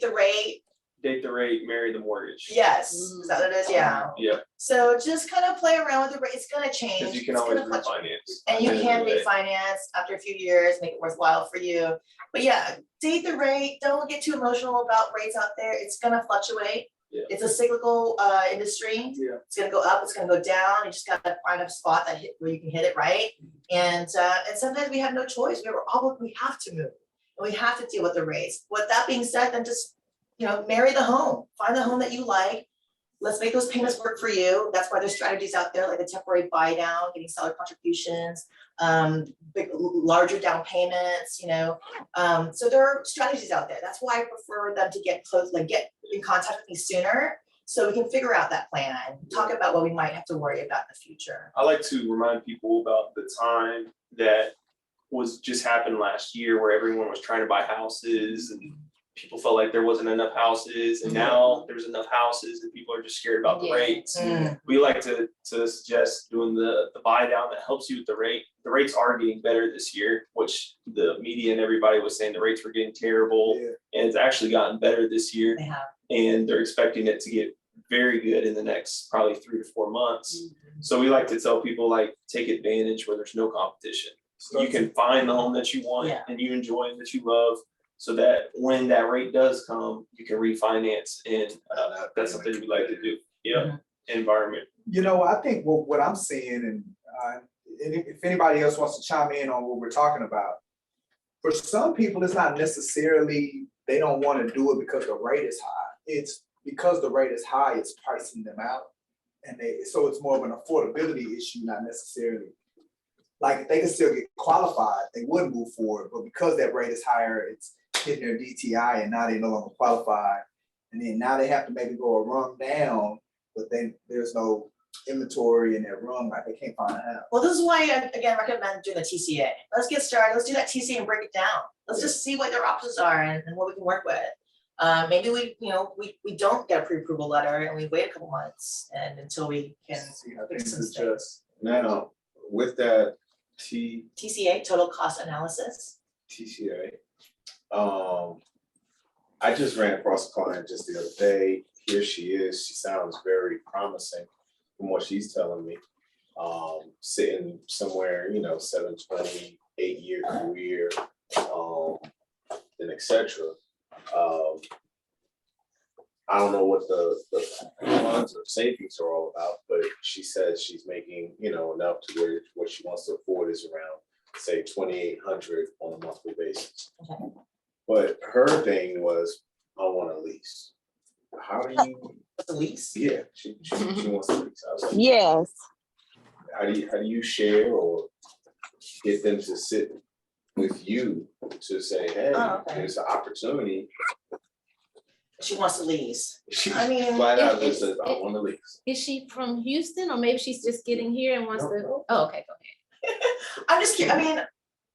the rate. Date the rate, marry the mortgage. Yes, is that what it is? Yeah. Yeah, So just kind of play around with the rate. It's gonna change. because you can It's always gonna fluctuate. refinance. And you at the can end of the day. refinance after a few years, make it worthwhile for you. But yeah, date the rate. Don't get too emotional about rates out there. It's gonna fluctuate. Yeah. It's a cyclical industry. Yeah. It's gonna go up, it's gonna go down. You just gotta find a spot where you can hit it right. And sometimes we have no choice. We have to move. And we have to deal with the rates. With that being said, then just marry the home. Find the home that you like. Let's make those payments work for you. That's why there's strategies out there like the temporary buy down, getting seller contributions, larger down payments, so there are strategies out there. That's why I prefer them to get close, get in contact with me sooner so we can figure out that plan and talk about what we might have to worry about in the future. I like to remind people about the time that was just happened last year where everyone was trying to buy houses and people felt like there wasn't enough houses, and now there's enough houses and people are just scared about the Yeah. rates. Mm. We like to suggest doing the buy down that helps you with the rate. The rates are getting better this year, which the media and everybody was saying the rates were getting terrible, Yeah. and it's actually gotten better this year. They have. And they're expecting it to get very good in the next probably 3 to 4 months. So we like to tell people take advantage where there's no competition. You can find the home that you want Yeah. and you enjoy and that you love, so that when that rate does come, you can refinance, and that's something we like to do. Yeah, environment. I think what I'm seeing, and if anybody else wants to chime in on what we're talking about, for some people, it's not necessarily they don't want to do it because the rate is high. It's because the rate is high, it's pricing them out, and so it's more of an affordability issue, not necessarily. If they can still get qualified, they would move forward, but because that rate is higher, it's hitting their DTI, and now they no longer qualify, and then now they have to maybe go a rung down, but then there's no inventory in that rung, they can't find a house. Well, this is why I again recommend doing the TCA. Let's get started. Let's do that TCA and break it down. Let's just see what their options are and what we can work with. Maybe we don't get a pre-approval letter and we wait a couple months and until we can See how fix things some things. adjust. Now, with that TCA, total cost analysis. TCA, I just ran across a client just the other day. Here she is. She sounds very promising from what she's telling me. Sitting somewhere, 720, 8-year career, and etc. I don't know what the funds or savings are all about, but she says she's making, enough to where what she wants to afford is around, say, 2,800 on a monthly basis. Okay. But her thing was, I want a lease. How do you, The lease? yeah, she wants a lease. I was like, Yes. how do you share or get them to sit with you to say, hey, Oh, okay. there's an opportunity. She wants to lease. She I mean, flat out it- just says, I want a lease. Is she from Houston, or maybe she's just getting here and wants to? No. Oh, okay, go ahead. I'm just kidding. I mean,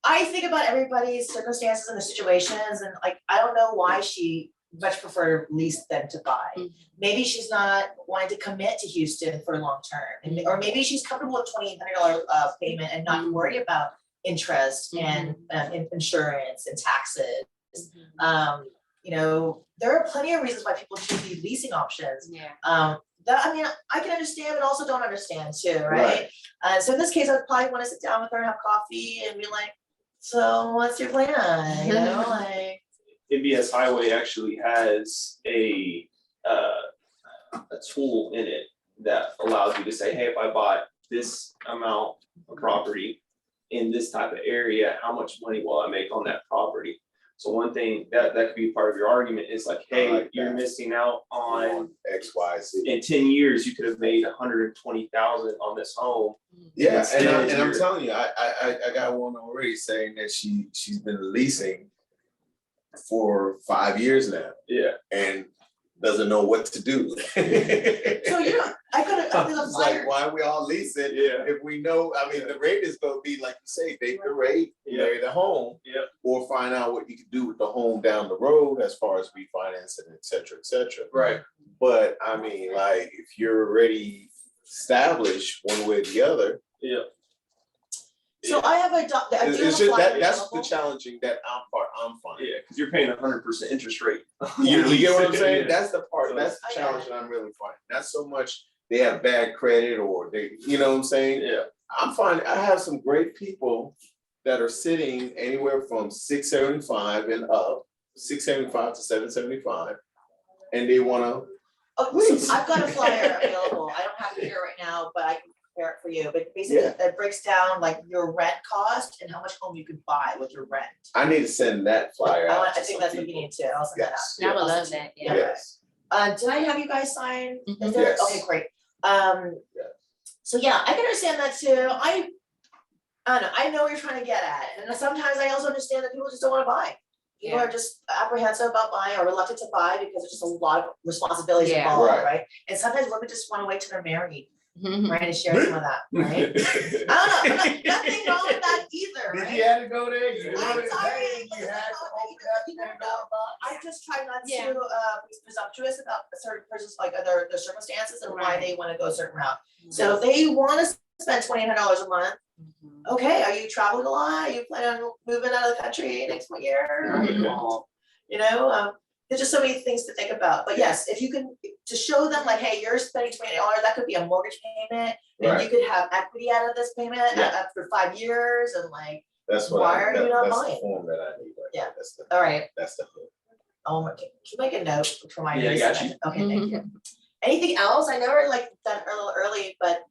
I think about everybody's circumstances and the situations, and like, I don't know why she much prefer lease than to buy. Mhm. Maybe she's not wanting to commit to Houston for long term, and or maybe she's comfortable with $2,800 payment and not Mhm. worry about interest and insurance and taxes. There are plenty of reasons why people choose these leasing options. Yeah. That, I mean, I can understand, but also don't understand too, Right. right? So in this case, I'd probably wanna sit down with her and have coffee and be like, so what's your plan, like. ABS Highway actually has a tool in it that allows you to say, hey, if I bought this amount of property in this type of area, how much money will I make on that property? So one thing that could be part of your argument is like, I hey, like you're that. missing out on, X, Y, Z. in 10 years, you could have made 120,000 on this home. Yeah, and Instead, I'm you're- telling you, I got one already saying that she's been leasing for 5 years now Yeah, and doesn't know what to do. So I could have, It's like, why are we all leasing yeah, if we know, I mean, the rate is gonna be, like you say, take the rate, marry the home. Yeah. Or find out what you can do with the home down the road as far as refinancing, et cetera, et cetera. right. But I mean, like, if you're already established one way or the other, Yeah. So I have I do have it's a just flyer that's the available. challenging that I'm finding. Yeah, because you're paying 100% interest rate. You get what I'm saying? Yeah. That's the part, that's the I challenge got that I'm really finding. Not so much they have bad credit or they, you know what I'm saying? Yeah, I'm finding, I have some great people that are sitting anywhere from 675 and up, 675 to 775. And they wanna, Oh, Please. so I've got a flyer available. I don't have it here right now, but I can prepare it for you. But basically, Yeah. it breaks down like your rent cost and how much home you could buy with your rent. I need to send that flyer out I to think some that's what you people. need to. I'll send that out. Yes, I would I'll love send that, you- yeah. yes. Did I have you guys sign? Is Mhm. there- Yes. Okay, great. Yeah. So yeah, I can understand that too. I don't know, I know what you're trying to get at. And sometimes I also understand that people just don't wanna buy. People Yeah. are just apprehensive about buying or reluctant to buy because there's just a lot of responsibilities Yeah. involved, Right. right? And sometimes women just wanna wait till they're married, Mhm. right, and share some of that, right? I don't know, nothing wrong with that either, right? Did you have to go there? You I'm wanted- sorry, hey, listen, you had to no, open that you never Pandora's box? I just try not Yeah. to be presumptuous about a certain person's like their circumstances and why Right. they wanna go a certain route. So if they wanna spend $2,800 a month, Mhm. okay, are you traveling a lot? Are you planning on moving out of the country next year? Are you all, there's just so many things to think about. But yes, if you can, to show them like, hey, you're spending $2,800, that could be a mortgage payment. And Right. you could have equity out of this payment Yeah. after 5 years and like, That's what Why are you not that's the buying? form that I need right Yeah. now. That's the, all right, that's the hook. can you make a note for my? Yeah, I got research? Okay, thank you. Anything else? I never like done a little early, but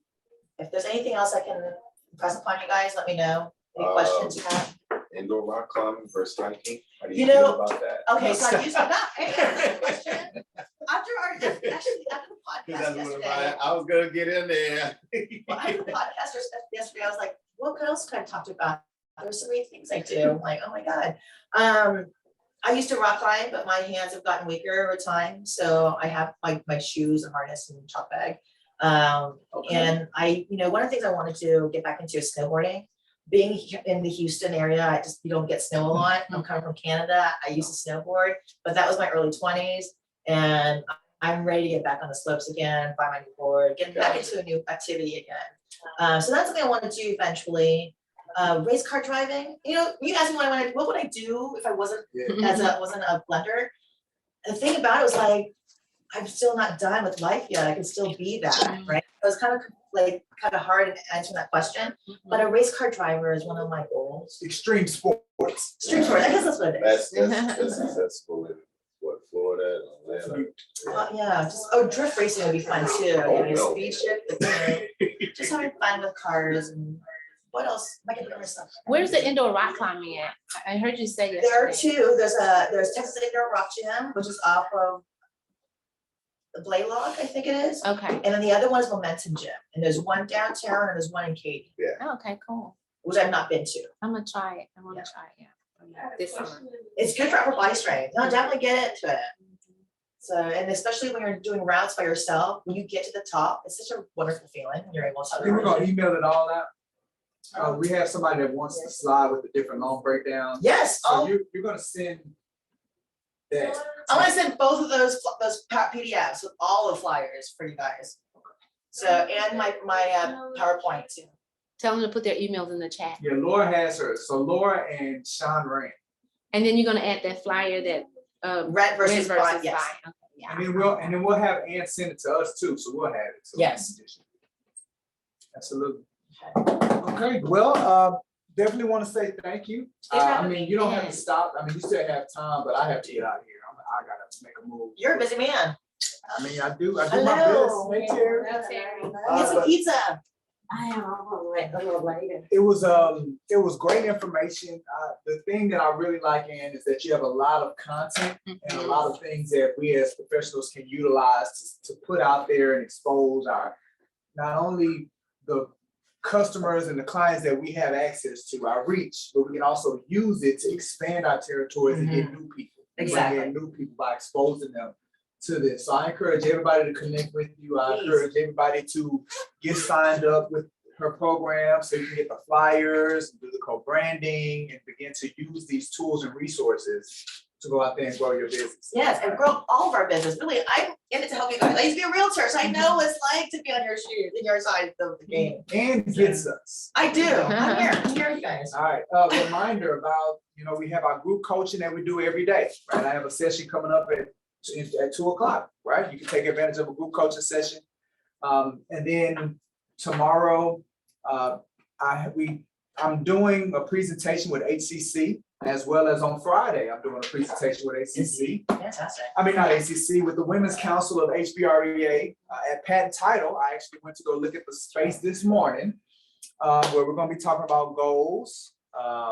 if there's anything else I can press upon you guys, let me know. Any questions you have? Indoor rock climbing versus hiking. How do You you feel know, about that? Okay, so I used to not, hey, that's a good question. After the podcast yesterday, I was gonna get in there. well, after the podcast yesterday, I was like, what else can I talk about? There's so many things I do, I'm like, oh my God. I used to rock climb, but my hands have gotten weaker over time, so I have my shoes and harness and chalk bag. And one of the things I wanted to get back into is snowboarding. Being in the Houston area, you don't get snow a lot. I'm coming from Canada. I used to snowboard, but that was my early 20s. And I'm ready to get back on the slopes again, buy my new board, get back into a new activity again. So that's something I want to do eventually. Race car driving, you asked me what would I do if I wasn't a blender? The thing about it was like, I'm still not done with life yet. I can still be that, right? It was kind of hard answering that question, but a race car driver is one of my goals. Extreme sports. Extreme sport, I guess that's what it is. That's what Florida, Atlanta. Yeah, drift racing would be fun too, Oh, maybe a no. speed shift, but, just having fun with cars and what else? Am I getting stuff? Where's the indoor rock climbing at? I heard you say yesterday. There are two, there's Texas Indoor Rock Gym, which is off of the Blaylock, I think it is. Okay. And then the other one is Momentum Gym, and there's one downtown and there's one in Katy, Oh, okay, cool. which I've not been to. I'm gonna try it. I wanna try it, yeah. This summer. It's good for upper body strength. No, definitely get into it. So, and especially when you're doing routes by yourself, when you get to the top, it's such a wonderful feeling when you're able I think we're gonna to. email it all out. We have somebody that wants to slide with the different loan breakdowns. Yes, So you're gonna send that. I want to send both of those PDFs with all the flyers for you guys. So, and my PowerPoint too. Tell them to put their emails in the chat. Yeah, Laura has hers. So Laura and Sean Rand. And then you're gonna add that flyer that, Red versus white, yes. Okay, yeah. And then we'll have Ann send it to us too, so we'll have it. So Yes. Absolutely. Okay, well, definitely want to say thank you. Thanks for I having mean, me. you don't have to stop. I mean, you still have time, but I have to get out of here. I gotta make a move. You're a busy man. I mean, I do my Hello. best. Hey, Terry. Get some pizza. I am a little later. It was great information. The thing that I really like, Ann, is that you have a lot of content and a lot of things that we as professionals can utilize to put out there and expose our, not only the customers and the clients that we have access to, our reach, but we can also use it to expand our territories and get new people. Exactly. Bring in new people by exposing them to this. So I encourage everybody to connect with you. I Please. encourage everybody to get signed up with her program so you can get the flyers, do the co-branding, and begin to use these tools and resources to go out there and grow your business. Yes, and grow all of our business. Really, I'm in it to help you guys. I used to be a realtor, so I know what it's like to be on your shoes, in your side of the game. And gets us. I do. I'm here, you guys. All right, reminder about, we have our group coaching that we do every day, right? I have a session coming up at 2:00, right? You can take advantage of a group coaching session. And then tomorrow, I'm doing a presentation with HCC, as well as on Friday, I'm doing a presentation with ACC. Fantastic. I mean, not ACC, with the Women's Council of HBREA at Patent Title. I actually went to go look at the space this morning, where we're gonna be talking about goals,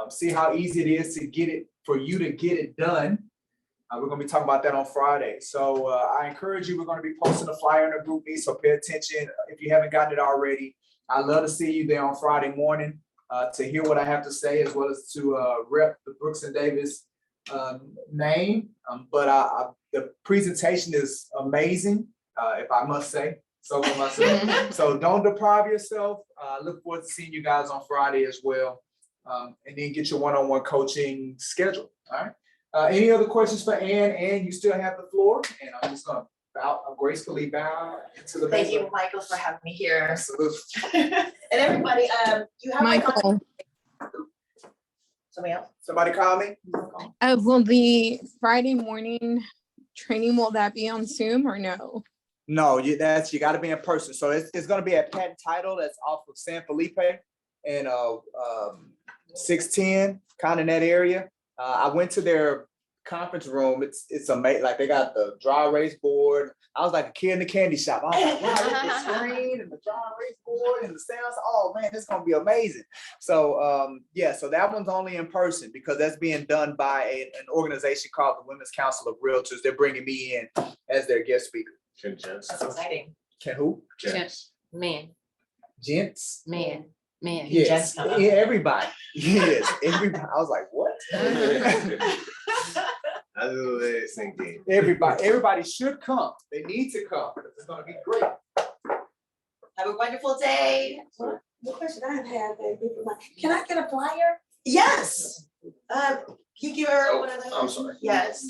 see how easy it is to get it, for you to get it done. We're gonna be talking about that on Friday. So I encourage you, we're gonna be posting a flyer in the group meet, so pay attention if you haven't gotten it already. I'd love to see you there on Friday morning to hear what I have to say, as well as to rep the Brooks and Davis name. But the presentation is amazing, if I must say so for myself. So don't deprive yourself. Look forward to seeing you guys on Friday as well. And then get your one-on-one coaching schedule, all right? Any other questions for Ann? Ann, you still have the floor, and I'm just gonna gracefully bow into the. Thank you, Michael, for having me here. Absolutely. And everybody, you have my contact. Michael, Somebody else? Somebody call me? will the Friday morning training, will that be on Zoom or no? No, you gotta be in person. So it's gonna be at Patent Title, that's off of San Felipe and 610, kind of in that area. I went to their conference room. It's amazing. Like, they got the dry erase board. I was like a kid in the candy shop. I was like, wow, look at the screen and the dry erase board and the sounds. Oh man, this is gonna be amazing. So so that one's only in person because that's being done by an organization called the Women's Council of Realtors. They're bringing me in as their guest speaker. Can Jens? That's exciting. Can who? Jens. Man, Gents? man. Yes, Gents coming. yeah, everybody. Yes, everybody. I was like, what? I do let it sink in. Everybody should come. They need to come. It's gonna be great. Have a wonderful day. The question I have, can I get a flyer? Yes. Can you give her one of those? I'm sorry. Yes.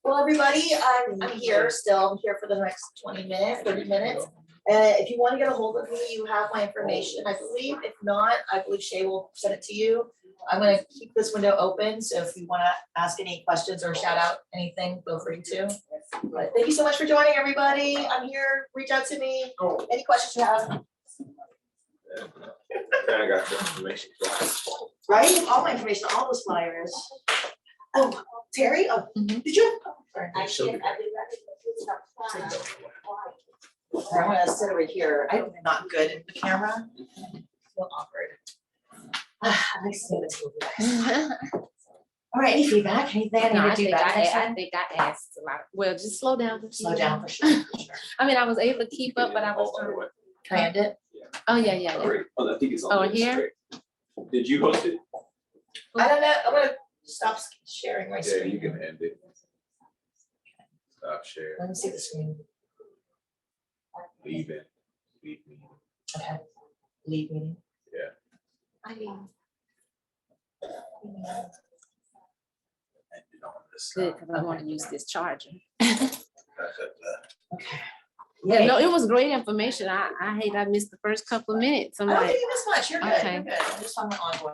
Well, everybody, I'm here still. I'm here for the next 20 minutes, 30 minutes. If you want to get a hold of me, you have my information, I believe. If not, I believe Shay will send it to you. I'm gonna keep this window open, so if you want to ask any questions or shout out anything, feel free to. But thank you so much for joining, everybody. I'm here. Reach out to me. Any questions you have, I got the information. right? All my information, all those flyers. Oh, Terry, oh, Mhm. did you have? Sorry. Yeah, she'll be back. I want to sit over here. I'm not good at the camera. Feel awkward. I like sitting at the table, guys. All right, any feedback? Anything I No, need to do better next time? think I asked a lot. Well, just slow down. Slow down for sure. I mean, I was able to keep up, but I was All the way. Planned it. oh, yeah. Great. Oh, I think it's on. Oh, this, here? great. Did you host it? I don't know. I'm gonna stop sharing my Yeah, screen. you can end it. Stop sharing, Let me see the screen. leave it, leave me. Okay. Leave meeting. I didn't. End it on this Good, side. because I want to use this charger. Okay. Yeah, no, it was great information. I hate I missed the first couple of minutes. I'm I don't like, think you missed much. You're good. Okay. You're good. I'm just on the onboard.